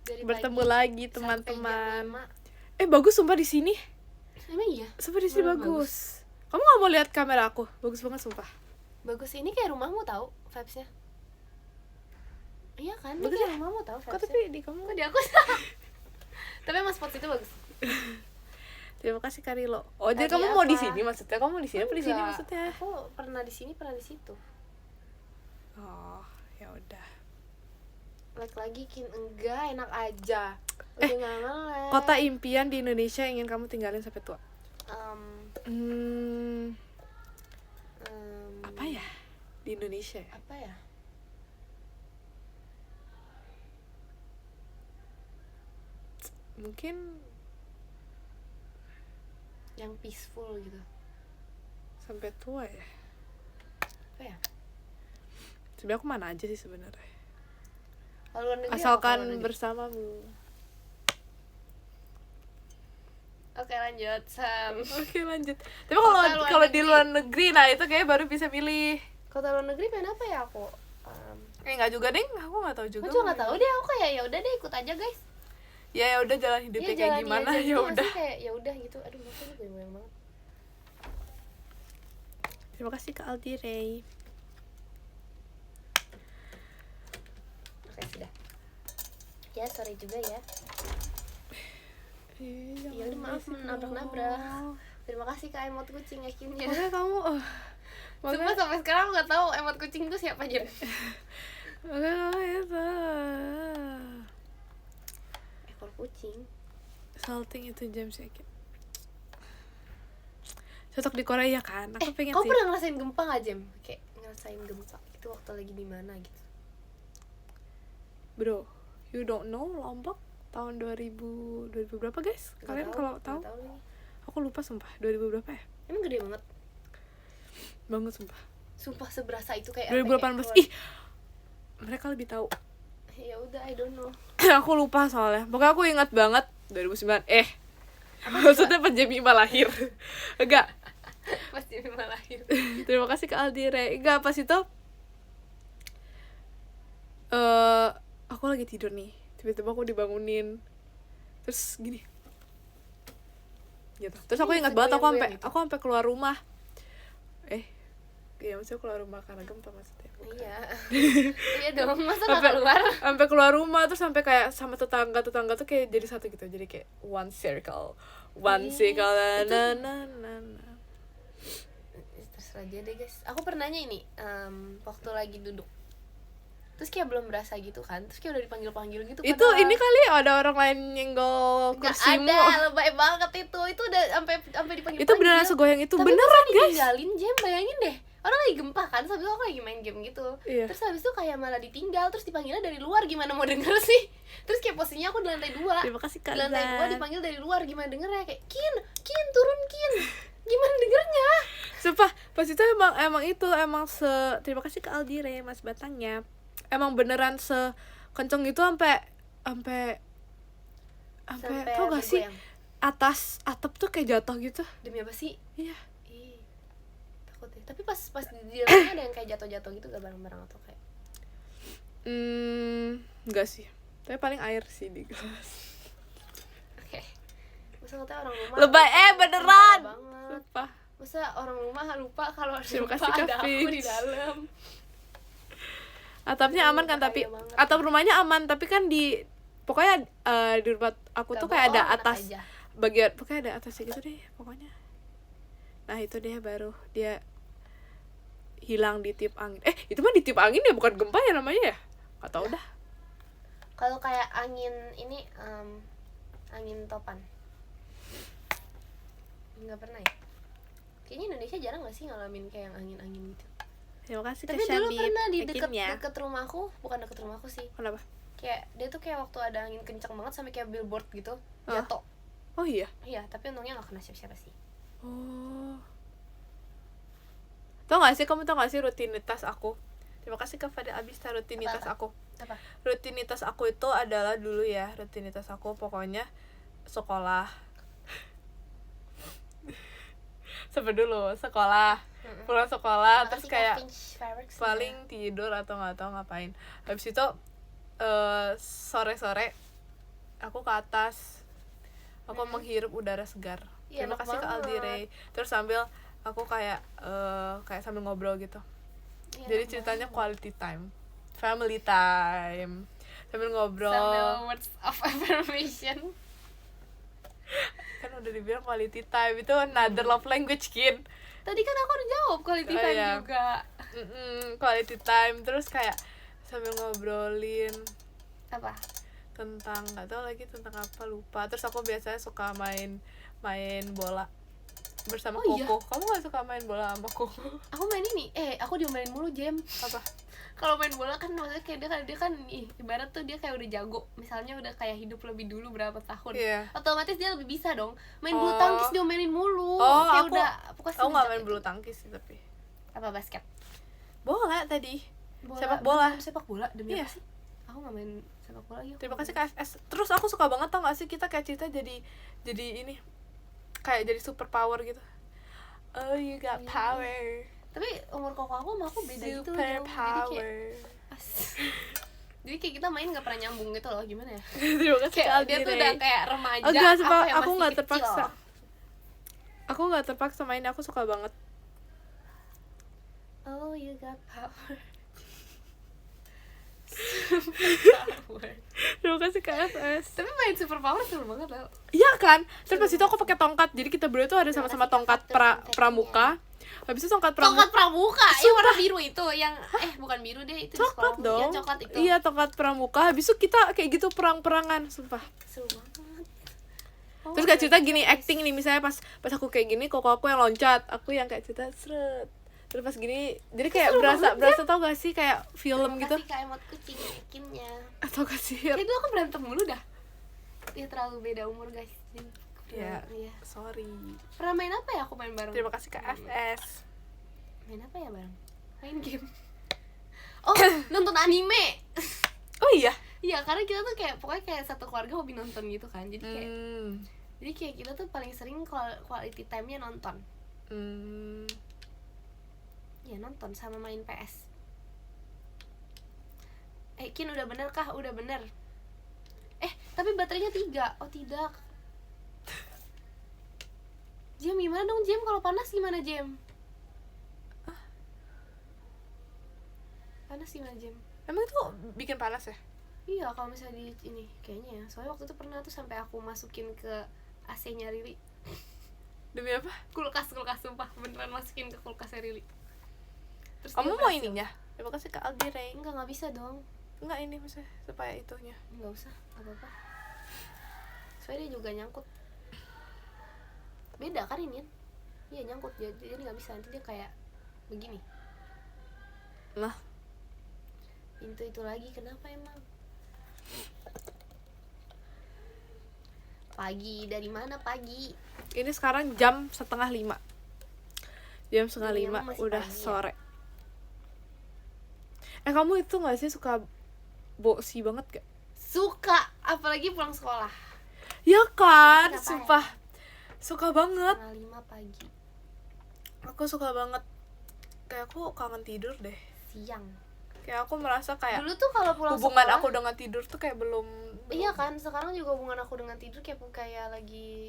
Dari Bertemu pagi lagi sampai teman-teman. jam 5. Bagus sumpah di sini. Emang iya? Sumpah di sini Bener bagus. Kamu nggak mau lihat kamera aku? Bagus banget sumpah. Bagus, ini kayak rumahmu tahu vibes-nya. Iya kan? Ini Bagus kayak ya? rumahmu tahu Kok vibes-nya. tapi di kamu? Kok di aku? Tapi emang spot itu bagus. Terima kasih Karilo. Oh, jadi Tadi kamu mau di apa? sini maksudnya? Kamu di sini apa di sini Enggak. maksudnya? Aku pernah di sini, pernah di situ. Oh, ya udah. Like lagi kin enggak, enak aja. Udah nggak nge-like. Kota impian di Indonesia yang ingin kamu tinggalin sampai tua. Apa ya? Di Indonesia ya? Apa ya? Mungkin yang peaceful gitu. Sampai tua ya. Apa ya? Sebenarnya aku mana aja sih sebenarnya. Kalau luar negeri apa? Asalkan Kalau luar negeri? bersamamu. Oke lanjut Sam. Oke lanjut. Tapi kalau Kota luar kalau di negeri. luar negeri, nah itu kayak baru bisa pilih. Kota luar negeri pengen apa ya aku? Nggak juga deh, aku nggak tahu juga. Aku juga nggak tahu deh, aku kayak ya udah deh ikut aja guys. Ya udah jalan hidupnya Iya, kayak jalani gimana aja ya gitu, udah. maksudnya kayak ya udah gitu. Aduh masa gue goyang banget. Terima kasih Kak Aldi Ray. Oke sudah. Ya sorry juga ya. Ya udah maaf menabrak-nabrak. Terima kasih Kak emot kucing akhirnya. Makanya kamu Sumpah sampai sekarang aku nggak tahu emot kucing itu siapa aja. makanya kamu itu Ekor kucing. salting itu James ya kayak cocok di Korea kan, aku pengen Kau sih. pernah ngerasain gempa nggak Jem? Kayak ngerasain gempa itu waktu lagi di mana gitu? Bro, you don't know Lombok tahun 2000 berapa guys? Nggak Kalian kalau nggak tahu? nih. Aku lupa sumpah, 2000 berapa ya? Emang gede banget. Banget sumpah. Sumpah seberasa itu kayak 2018. sampai Ih, mereka lebih tahu. ya udah I don't know. Aku lupa soalnya. Pokoknya aku ingat banget 2009. Maksudnya pas Jemima lahir. Enggak. Pas Jemima lahir. Terima kasih Kak Aldi Ray. Enggak, pas itu aku lagi tidur nih. Tiba-tiba aku dibangunin. Terus gini. Gitu. Terus aku ingat banget aku sampai keluar rumah. Iya maksudnya keluar rumah karena gempa maksudnya. Iya. Iya dong, masa nggak keluar? Sampai keluar rumah terus sampai kayak sama tetangga tuh kayak jadi satu gitu. Jadi kayak one circle na. Terserah aja deh guys. Aku pernahnya ini waktu lagi duduk. Terus kayak belum berasa gitu kan. Terus kayak udah dipanggil-panggil gitu. Itu padahal ini kali ada orang lain nyenggol nggak kursimu. ada, lebay banget itu. Itu udah sampai dipanggil. Itu beneran segoyang itu. Tapi Beneran masa guys. ditinggalin Jem, bayangin deh. Orang lagi gempa kan, habis itu aku lagi main game gitu. Iya. Terus habis itu kayak malah ditinggal, terus dipanggilnya dari luar, gimana mau denger sih? Terus kayak posisinya aku di lantai 2. Terima kasih Kak Di lantai 2 Zan. dipanggil dari luar, gimana dengernya? Kayak, Kin, turun Kin. Gimana dengernya? Sumpah, pas itu emang terima kasih ke Aldi Ray Mas Batangnya. Emang beneran sekenceng itu sampai tau gak sih bergoyang. atas atap tuh kayak jatuh gitu. Demi apa sih? Iya. Ih, takut ya. Tapi pas di dalamnya ada yang kayak jatuh-jatuh gitu gak bareng-bareng atau kayak? Enggak sih. Tapi paling air sih di gelas. Oke. Masa katanya orang rumah Lebay beneran. lupa banget. Sumpah. Masa orang rumah lupa kalau Terima lupa kasih, Kak ada aku di Fix. dalam. Atapnya aman kan Bahaya tapi banget. atap rumahnya aman tapi kan pokoknya di rumah aku tuh kayak ada Enak atas aja. bagian pokoknya ada atasnya gitu deh pokoknya. Nah itu dia baru dia hilang di tiup angin. Itu mah ditiup angin ya bukan gempa ya namanya ya? Gak tau dah. Kalau kayak angin ini angin topan. Nggak pernah ya? Kayaknya Indonesia jarang gak sih ngalamin kayak yang angin-angin gitu. Terima kasih Tapi Kak dulu Syabib. pernah di Akhirnya. deket rumahku, bukan deket rumahku sih. Kenapa? Kayak dia tuh kayak waktu ada angin kencang banget sampai kayak billboard gitu Hah? jatuh. Oh iya. Iya, tapi untungnya nggak kena siapa-siapa sih. Oh. Tau gak sih kamu tau gak sih rutinitas aku? Terima kasih kepada Abista rutinitas Apa? aku. Apa? Rutinitas aku itu adalah dulu ya rutinitas aku pokoknya sekolah. Sampai dulu sekolah. Pulang sekolah terus kayak paling tidur atau nggak tahu ngapain. Habis itu sore-sore aku ke atas. Aku menghirup udara segar. Iya, Terima enak kasih ke banget. Aldi Ray. Terus sambil aku kayak sambil ngobrol gitu. Iya, Jadi enak ceritanya banget. quality time. Family time. Sambil ngobrol. Sambil words of affirmation. Kan udah dibilang quality time itu another love language kin. Tadi kan aku udah jawab quality Oh, time iya. juga. Quality time terus kayak sambil ngobrolin Apa? tentang nggak tahu lagi tentang apa lupa. Terus aku biasanya suka main bola bersama Oh, iya? Koko. Kamu nggak suka main bola sama Koko? Aku main ini. Aku diomelin mulu Jem. Apa? kalau main bola kan maksudnya kayak dia kan ibarat tuh dia kayak udah jago, misalnya udah kayak hidup lebih dulu berapa tahun, otomatis dia lebih bisa dong main bulu tangkis, diomelin mulu. Kayak aku udah pokoknya aku nggak main bulu tangkis sih, tapi apa basket, bola tadi, sepak bola demi Iya. apa sih, aku nggak main sepak bola ya. Terima kasih KFS. Terus aku suka banget, tau gak sih, kita kayak cerita jadi ini kayak jadi super power gitu. Oh, you got Iya. power. Tapi umur koko aku sama aku beda gitu, Super jauh. power. Jadi kayak kita main nggak pernah nyambung gitu loh, gimana ya, Terima kasih kayak Kak dia tuh Aldire. udah kayak remaja, Enggak, apa yang aku masih nggak kecil. terpaksa. Aku nggak terpaksa main, aku suka banget. Oh, you got power. Terima kasih KFS. Tapi main super power seru banget loh. Iya kan? Terus pas itu aku pakai tongkat. Jadi kita berdua tuh ada sama-sama tongkat pramuka. Habis itu tongkat pramuka yang warna biru itu, yang bukan biru deh, itu di coklat sekolahmu. dong. Yang coklat itu. Iya, tongkat pramuka. Habis itu kita kayak gitu perang-perangan, sumpah. Seru banget. Terus kayak cerita gini, acting nih, misalnya pas aku kayak gini, kok aku yang loncat, aku yang kayak cerita seret. Terus pas gini, jadi kayak berasa tau gak sih kayak film gitu. Kasih kayak emot kucing bikinnya. Atau kasih. Itu aku berantem mulu dah. Ya terlalu beda umur guys. Jadi, Iya. Iya. Sorry. Pernah main apa ya aku main bareng? Terima kasih KFS. Main apa ya bareng? Main game. Oh, nonton anime. Oh iya. Iya, karena kita tuh kayak pokoknya kayak satu keluarga hobi nonton gitu kan. Jadi kayak Hmm. jadi kayak kita tuh paling sering quality time-nya nonton. Ya nonton sama main PS. Kin udah bener kah? Udah bener. Tapi baterainya 3. Oh tidak. Jam gimana dong Jam? Kalau panas gimana Jam? Panas gimana Jam? Emang itu bikin panas ya? Iya, kalau misalnya di ini kayaknya ya. Soalnya waktu itu pernah tuh sampai aku masukin ke AC-nya Riri. Demi apa? Kulkas sumpah, beneran masukin ke kulkasnya Riri. Terus Kamu dia mau berhasil. ininya? Terima kasih Kak Aldire. Enggak bisa dong. Enggak, ini maksudnya supaya itunya. Enggak usah, enggak apa-apa. Soalnya dia juga nyangkut. Beda kan ini? Iya, nyangkut. Jadi enggak bisa, nanti dia kayak begini. Nah, Pintu itu lagi kenapa emang? Pagi, dari mana pagi? ini sekarang jam 4:30. Jam 4:30 Iya, emang masih udah pagi ya? sore. Kamu itu nggak sih suka bosi banget gak? Suka, apalagi pulang sekolah. Ya kan, Kenapa ya? sumpah suka banget. 4:30 pagi. Aku suka banget. Kayak aku kangen tidur deh. Siang. Kayak aku merasa kayak Dulu tuh kalau pulang hubungan sekolah, aku dengan tidur tuh kayak belum. iya kan, sekarang juga hubungan aku dengan tidur kayak lagi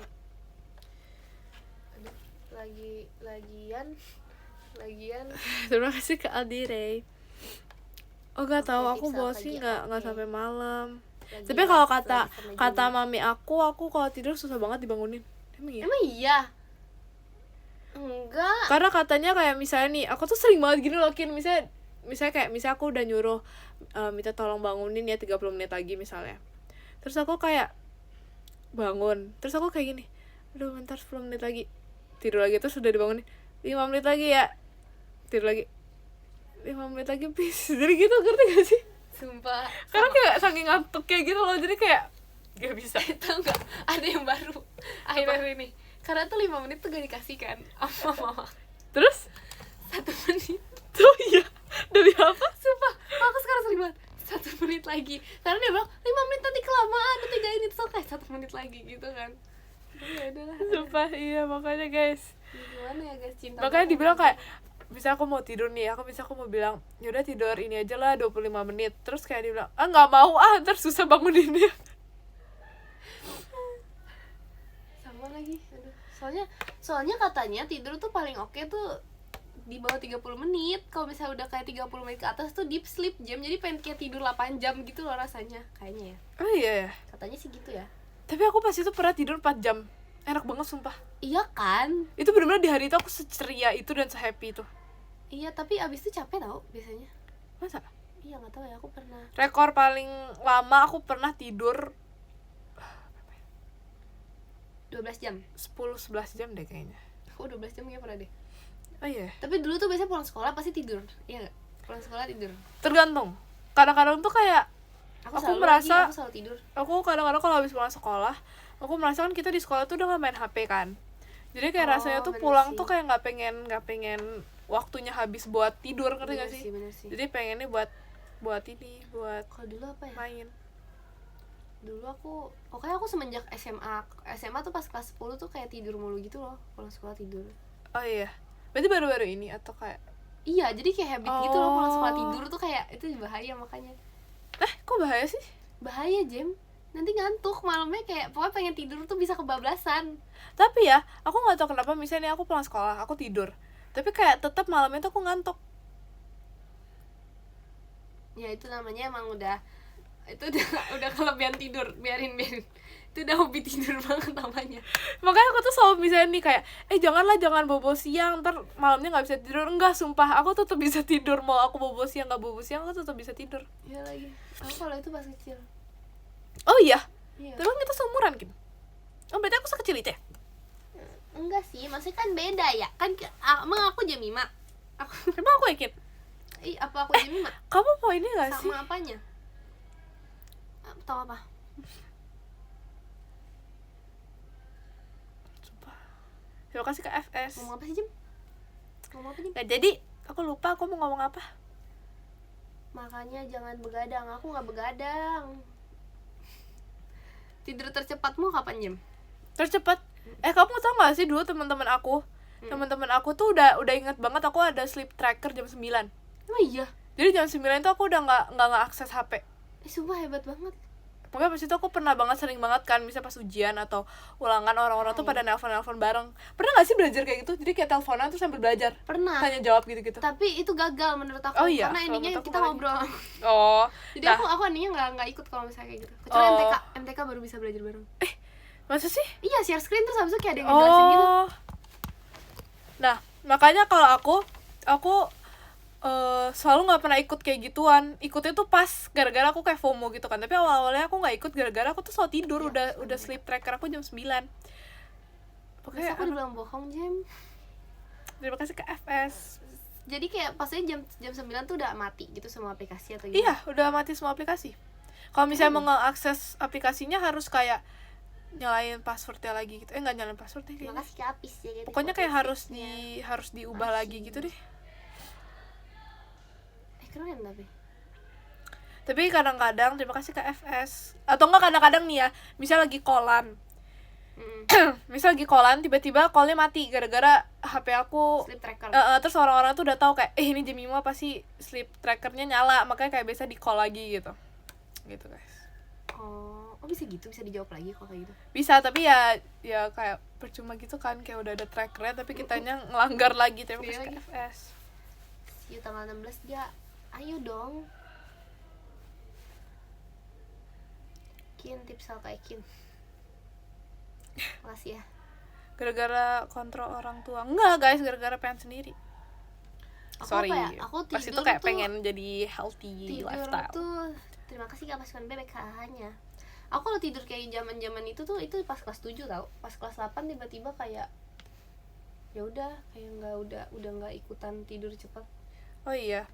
lagian Terima kasih ke Aldire. Oh gak tahu, Oke, aku tips bosi lagi, nggak oke. sampai malam. lagi Tapi kalau rest kata lagi sama kata Juni. mami aku kalau tidur susah banget dibangunin. Emang iya? Emang iya? Enggak. Karena katanya kayak misalnya nih, aku tuh sering banget gini loh, Kin. Misalnya aku udah nyuruh minta tolong bangunin ya 30 menit lagi misalnya. Terus aku kayak bangun. Terus aku kayak gini, aduh bentar 10 menit lagi. Tidur lagi, terus udah dibangunin 5 menit lagi ya. Tidur lagi 5 menit lagi please. Jadi gitu, ngerti gak sih? Sumpah. Karena kayak saking ngantuk kayak gitu loh, jadi kayak gak bisa. Tahu nggak? Ada yang baru akhir-akhir ini. Karena tuh 5 menit tuh gak dikasihkan sama mama. Terus 1 menit. tuh iya, demi apa? Sumpah, aku sekarang sering banget 1 menit lagi. Karena dia bilang 5 menit nanti kelamaan, nanti gak ini, terus kayak 1 menit lagi gitu kan. Tapi ya udahlah. Sumpah iya, makanya guys. Gimana ya guys, cinta. Makanya banget. dibilang kayak bisa aku mau tidur nih, aku mau bilang yaudah tidur ini aja lah 25 menit. Terus kayak dibilang nggak mau ntar susah banguninnya. Sama lagi. Aduh. Soalnya katanya tidur tuh paling oke tuh di bawah 30 menit. Kalau misalnya udah kayak 30 menit ke atas tuh deep sleep jam. Jadi pengen kayak tidur 8 jam gitu loh rasanya. Kayaknya ya. Oh iya ya. Katanya sih gitu ya. Tapi aku pas itu pernah tidur 4 jam. Enak banget sumpah. Iya kan? Itu benar-benar di hari itu aku seceria itu dan sehappy itu. Iya, tapi abis itu capek tau biasanya. Masa? Iya, gak tahu ya, aku pernah. Rekor paling lama aku pernah tidur 12 jam. 10-11 jam deh kayaknya. Aku 12 jam kayaknya pernah deh. Oh iya. Tapi dulu tuh biasanya pulang sekolah pasti tidur. Iya gak? Pulang sekolah tidur. Tergantung. Kadang-kadang tuh kayak aku merasa aku selalu tidur. Aku kadang-kadang kalau habis pulang sekolah, aku merasa kan kita di sekolah tuh udah gak main HP kan. Jadi kayak rasanya tuh pulang sih. tuh kayak nggak pengen waktunya habis buat tidur, ngerti gak sih? Bener sih. Jadi pengennya buat Kalau dulu apa ya? Main. Dulu pokoknya aku semenjak SMA tuh pas kelas 10 tuh kayak tidur mulu gitu loh, pulang sekolah tidur. Oh iya. Berarti baru-baru ini atau kayak? Iya, jadi kayak habit gitu loh, pulang sekolah tidur tuh kayak itu bahaya makanya. Kok bahaya sih? Bahaya, Jem. Nanti ngantuk malamnya, kayak pokoknya pengen tidur tuh bisa kebablasan. Tapi ya, aku nggak tahu kenapa misalnya aku pulang sekolah, aku tidur. Tapi kayak tetap malamnya tuh aku ngantuk. Ya itu namanya emang udah kelebihan tidur, biarin. Itu udah hobi tidur banget namanya. Makanya aku tuh selalu misalnya nih kayak, jangan bobo siang, ntar malamnya nggak bisa tidur. Enggak, sumpah, aku tetap bisa tidur. Mau aku bobo siang nggak bobo siang, aku tetap bisa tidur. Iya lagi. Aku kalau itu pas kecil. Oh iya? Iya. Terus kita seumuran gitu. Oh berarti aku sekecil itu ya? Enggak sih, maksudnya kan beda ya. Kan emang aku Jemima. Emang aku yakin? Apa aku Jemima? Kamu mau ini gak sih? Sama apanya? Tahu apa? Sumpah. Terima kasih ke FS. Ngomong apa sih, Jem? Ngomong apa, Jem? Nah, jadi aku lupa aku mau ngomong apa. Makanya jangan begadang. Aku nggak begadang. Tidur tercepatmu kapan, Jem? Tercepat. Kamu tau gak sih dulu teman-teman aku tuh udah inget banget aku ada sleep tracker jam 9. Oh iya. Jadi jam 9 tuh aku udah nggak akses HP. Sumpah hebat banget. Pokoknya pas itu aku pernah sering banget kan, misalnya pas ujian atau ulangan orang-orang tuh pada nelpon bareng. Pernah gak sih belajar kayak gitu? Jadi kayak teleponan tuh sambil belajar. Pernah. Tanya jawab gitu-gitu. Tapi itu gagal menurut aku. Oh iya. Karena ininya kita ngobrol. Oh. Jadi aku ininya nggak ikut kalau misalnya kayak gitu. Kecuali MTK baru bisa belajar bareng. Masa sih? Iya, share screen terus habis itu kayak ada yang ngejelasin gitu. Nah, makanya kalau aku selalu nggak pernah ikut kayak gituan. Ikutnya tuh pas gara-gara aku kayak FOMO gitu kan. Tapi awal-awalnya aku nggak ikut gara-gara aku tuh selalu tidur. Ya, udah sleep tracker aku jam 9. Pokoknya aku dibilang bohong, Jem. Terima kasih ke FS. Jadi kayak pasnya jam 9 tuh udah mati gitu semua aplikasi atau gimana? Iya, udah mati semua aplikasi. Kalau misalnya mau nge-akses aplikasinya harus kayak nyalain passwordnya lagi gitu. Nggak nyalain passwordnya kayaknya. Makasih ke Apis ya gitu. Pokoknya kayak harus diubah lagi gitu deh. Keren Tapi kadang-kadang terima kasih ke FS. Atau enggak kadang-kadang nih ya, misal lagi callan. Misal lagi callan tiba-tiba callnya mati gara-gara HP aku sleep tracker. Terus orang-orang tuh udah tahu kayak ini Jemima pasti sleep trackernya nyala, makanya kayak biasa di call lagi gitu guys. Oh bisa gitu, bisa dijawab lagi kok kayak gitu. Bisa, tapi ya kayak percuma gitu kan, kayak udah ada trackernya tapi kitanya ngelanggar lagi. Terima kasih ke FS. See you tanggal 16 dia. Ayo dong. Kin tips kayak Kin. Makasih ya. Gara-gara kontrol orang tua. Enggak guys, gara-gara pengen sendiri. Sorry. Aku pas itu kayak pengen jadi healthy lifestyle. Tuh, terima kasih Kak Pasukan Bebek hanya. Aku kalau tidur kayak zaman-zaman itu pas kelas 7 tau. Pas kelas 8 tiba-tiba kayak ya udah kayak udah nggak ikutan tidur cepat. Oh iya.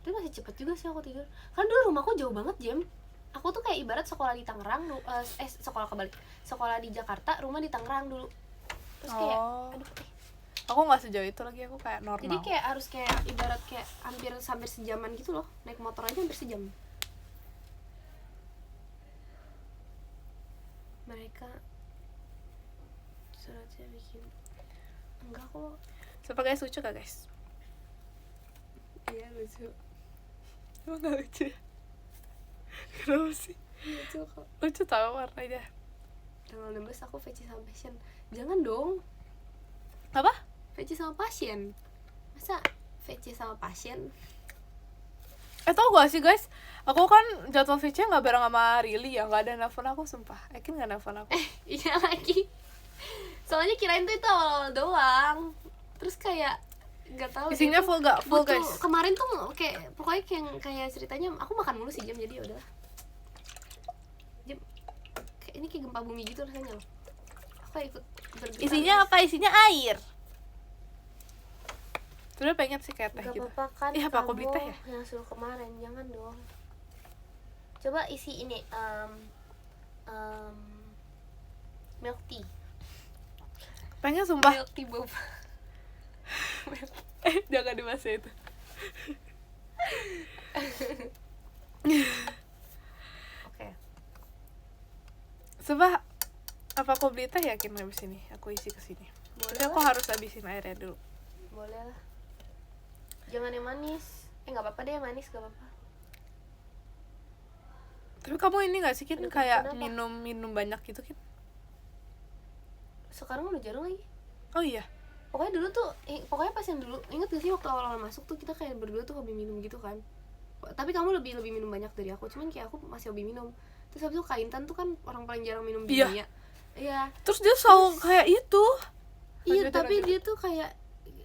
Tapi masih cepet juga sih aku tidur. Kan dulu rumahku jauh banget, Jem. Aku tuh kayak ibarat sekolah di Tangerang, sekolah di Jakarta, rumah di Tangerang dulu. Terus kayak aku nggak sejauh itu lagi, aku kayak normal. Jadi kayak harus kayak ibarat kayak hampir sejaman gitu loh. Naik motor aja hampir sejam. Mereka suratnya bikin enggak kok. Sepakai lucu gak guys? Iya lucu. Emang gak lucu? Kenapa sih? Lucu kok. Lucu tau warnanya. Tanggal 16 aku VC sama pasien. Jangan dong. Apa? VC sama pasien. Masa VC sama pasien? Tau gak sih guys, aku kan jadwal VC gak bareng sama Rili ya. Gak ada nelfon aku, sumpah. Ekin gak nelfon aku. Iya lagi. Soalnya kirain tuh itu awal-awal doang. Terus kayak gak tahu isinya full guys. Kemarin tuh kayak pokoknya kayak ceritanya aku makan mulu sih Jam, jadi udah Jam kayak ini kayak gempa bumi gitu rasanya loh. Aku ikut bergerak. Isinya apa? Isinya air. Sebenernya pengen sih kayak teh Gak gitu. apa-apa kan, Ih, apa aku beli kamu teh ya? yang suruh kemarin, jangan dong. Coba isi ini milk tea. Pengen sumpah. Milk tea boba. Jangan dibahas itu. Oke. Sumpah, apa aku beli teh yakin habis ini aku isi ke sini. Tapi Boleh aku lah. harus habisin airnya dulu. Boleh lah. Jangan yang manis. Nggak apa-apa deh yang manis, nggak apa-apa. Tapi kamu ini nggak sih Kin, Aduh, kayak kenapa? minum banyak gitu Kin? Sekarang udah jarang lagi. Oh iya. Pokoknya dulu tuh, pokoknya pas yang dulu, inget gak sih waktu awal-awal masuk tuh kita kayak berdua tuh hobi minum gitu kan. Tapi kamu lebih minum banyak dari aku, cuman kayak aku masih hobi minum. Terus habis itu Kak Intan tuh kan orang paling jarang minum di Iya. dunia. Iya. Terus dia selalu kayak itu. Iya, Lanjut, tapi lanjut. dia tuh kayak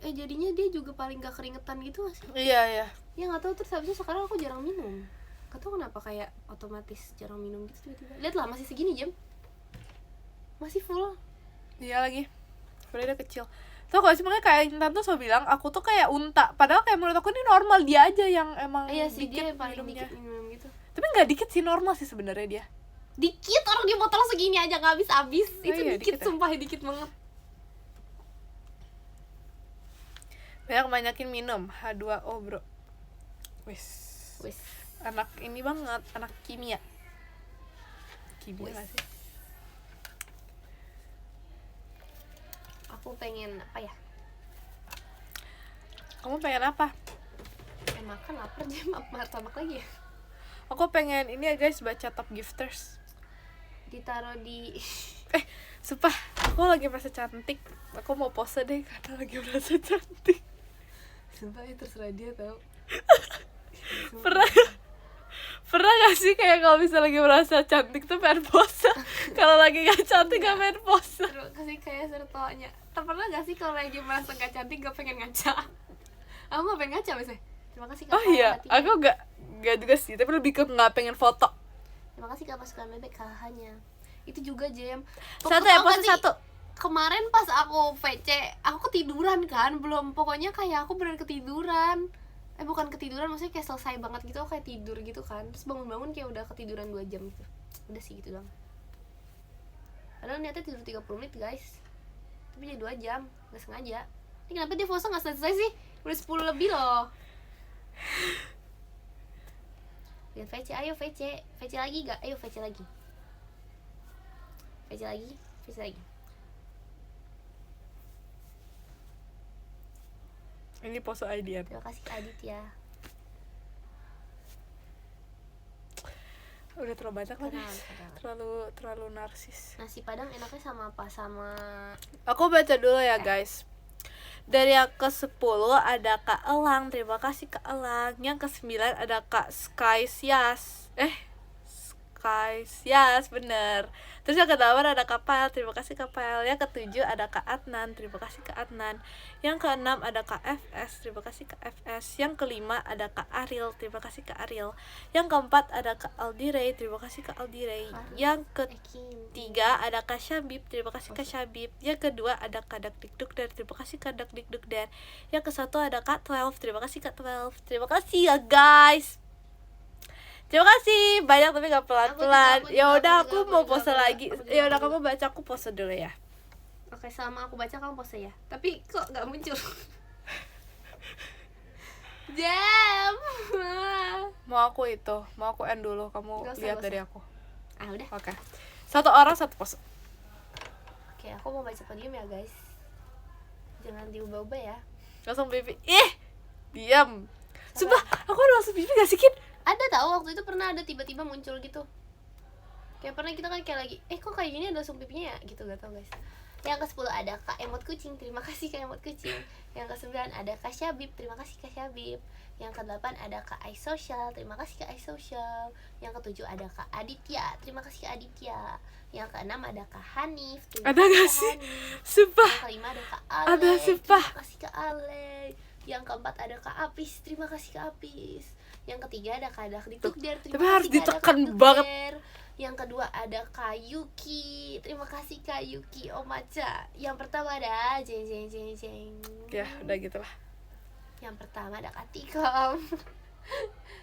jadinya dia juga paling gak keringetan gitu gak sih? Iya, iya. Ya nggak tahu, terus habis itu sekarang aku jarang minum. Gak tau kenapa kayak otomatis jarang minum gitu tiba-tiba. Lihat lah masih segini jam. Masih full. Iya lagi. Padahal dia kecil. Tau gak sih, makanya kayak Intan tuh selalu bilang aku tuh kayak unta. Padahal kayak menurut aku ini normal, dia aja yang emang Iya sih, dia dikit paling minumnya. dikit minum gitu. Tapi nggak dikit sih, normal sih sebenarnya dia. Dikit, orang di botol segini aja nggak habis-habis. Oh Itu iya, dikit, dikit ya? sumpah dikit banget. Banyakin minum H2O bro. Wis. Wes. Anak ini banget, anak kimia. Kimia Wis. gak sih? Aku pengen apa ya? Kamu pengen apa? Makan lapar jam, martabak lagi ya. Aku pengen ini ya guys, baca top gifters. Ditaruh di Sumpah, aku lagi merasa cantik. Aku mau pose deh karena lagi merasa cantik. sumpah itu terserah dia tau. Pernah gak sih kayak kalau misalnya lagi merasa cantik tuh pengen pose. Kalau lagi gak cantik gak pengen pose. Terus kasih kayak sertonya. Pernah gak sih kalau lagi merasa gak cantik gak pengen ngaca? Aku gak pengen ngaca biasanya. Terima kasih Kak. Oh iya, aku gak juga sih, tapi lebih ke gak pengen foto. Terima kasih Kak pasukan bebek kalahnya. Itu juga Jem. Satu ya, Tau gak pose sih, satu. kemarin pas aku VC, aku ketiduran kan, belum, pokoknya kayak aku beneran ketiduran. Bukan ketiduran, maksudnya kayak selesai banget gitu, aku kayak tidur gitu kan. Terus bangun-bangun kayak udah ketiduran 2 jam gitu. Udah sih gitu doang. Padahal niatnya tidur 30 menit guys. Tapi jadi 2 jam, gak sengaja. Ini kenapa dia foto gak selesai sih? Udah 10 lebih loh. Lihat VC, ayo VC. VC lagi gak? Ayo VC lagi. VC lagi, VC lagi. Ini pose idean. Terima kasih Kak Aditya. Udah terlalu banyak lagi. Padahal. Terlalu narsis. Nasi Padang enaknya sama apa? Sama Aku baca dulu ya guys. Dari yang ke-10 ada Kak Elang, terima kasih Kak Elang. Yang ke-9 ada Kak Skysias. Skysias, bener. Terus yang ke-8 ada Kak Pael, terima kasih Kak Pael. Yang ke-7 ada Kak Adnan, terima kasih Kak Adnan. Yang ke-6 ada Kak FS, terima kasih Kak FS. Yang ke-5 ada Kak Ariel, terima kasih Kak Ariel. Yang ke-4 ada Kak Aldirey, terima kasih Kak Aldirey. Yang ke-3 ada Kak Syabib, terima kasih Kak Syabib. Yang kedua ada Kak Dakdikdukder, terima kasih Kak Dakdikdukder. Yang ke-1 ada Kak 12, terima kasih Kak 12. Terima kasih ya guys. Terima kasih banyak tapi gak pelan-pelan. Ya udah aku mau pose lagi. Ya udah kamu baca, aku pose dulu ya. Oke, selama aku baca kamu pose ya. Tapi kok gak muncul? Jam. Mau aku end dulu. Kamu Gak usah, lihat gak dari usah. aku. Ah udah. Oke. Satu orang satu pose. Oke, aku mau baca podium ya guys. Jangan diubah-ubah ya. Langsung pipi. Diam. Sumpah, aku udah langsung pipi gak sih Kin? Ada tahu waktu itu pernah ada tiba-tiba muncul gitu. Kayak pernah kita kan kayak lagi, kok kayak gini ada langsung pipinya ya? Gitu, gak tau guys. Yang ke-10 ada Kak Emot Kucing, terima kasih Kak Emot Kucing. Yang ke-9 ada Kak Syabib, terima kasih Kak Syabib. Yang ke-8 ada Kak iSocial, terima kasih Kak iSocial. Yang ke-7 ada Kak Aditya, terima kasih Kak Aditya. Yang ke-6 ada Kak Hanif, terima Ada kasih gak Kak sih? Hanif. Sumpah. Yang ke-5 ada Kak Ale, Ada, sumpah. terima kasih Kak Ale. Yang ke-4 ada Kak Apis, terima kasih Kak Apis. Yang ketiga ada Kak Dakdikdukder, terima Tapi harus kasih Kak ditekan Dakdikdukder. banget. Yang kedua ada Kak Yuki, terima kasih Kak Yuki Omaca. Yang pertama ada jeng jeng jeng jeng. Ya udah gitu lah. Yang pertama ada Katikom.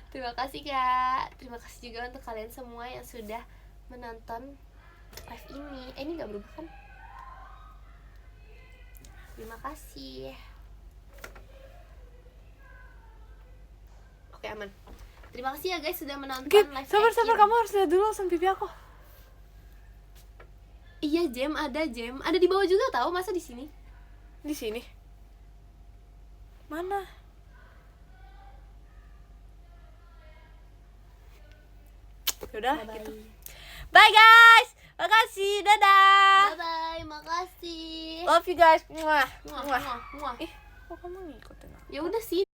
Terima kasih Kak. Terima kasih juga untuk kalian semua yang sudah menonton live ini. Ini gak berubah kan? Terima kasih. Oke, aman. Terima kasih ya guys sudah menonton Oke, live sabar action. kamu harus lihat dulu langsung pipi aku. Iya, Jem, ada Jem. Ada di bawah juga tahu, masa di sini? Di sini. Mana? Yaudah Bye-bye. gitu. Bye guys. Makasih. Dadah. Bye-bye, makasih. Love you guys. Muah. Muah, Muah. muah, muah. Ih, kok kamu ngikutin aku? Ya udah sih.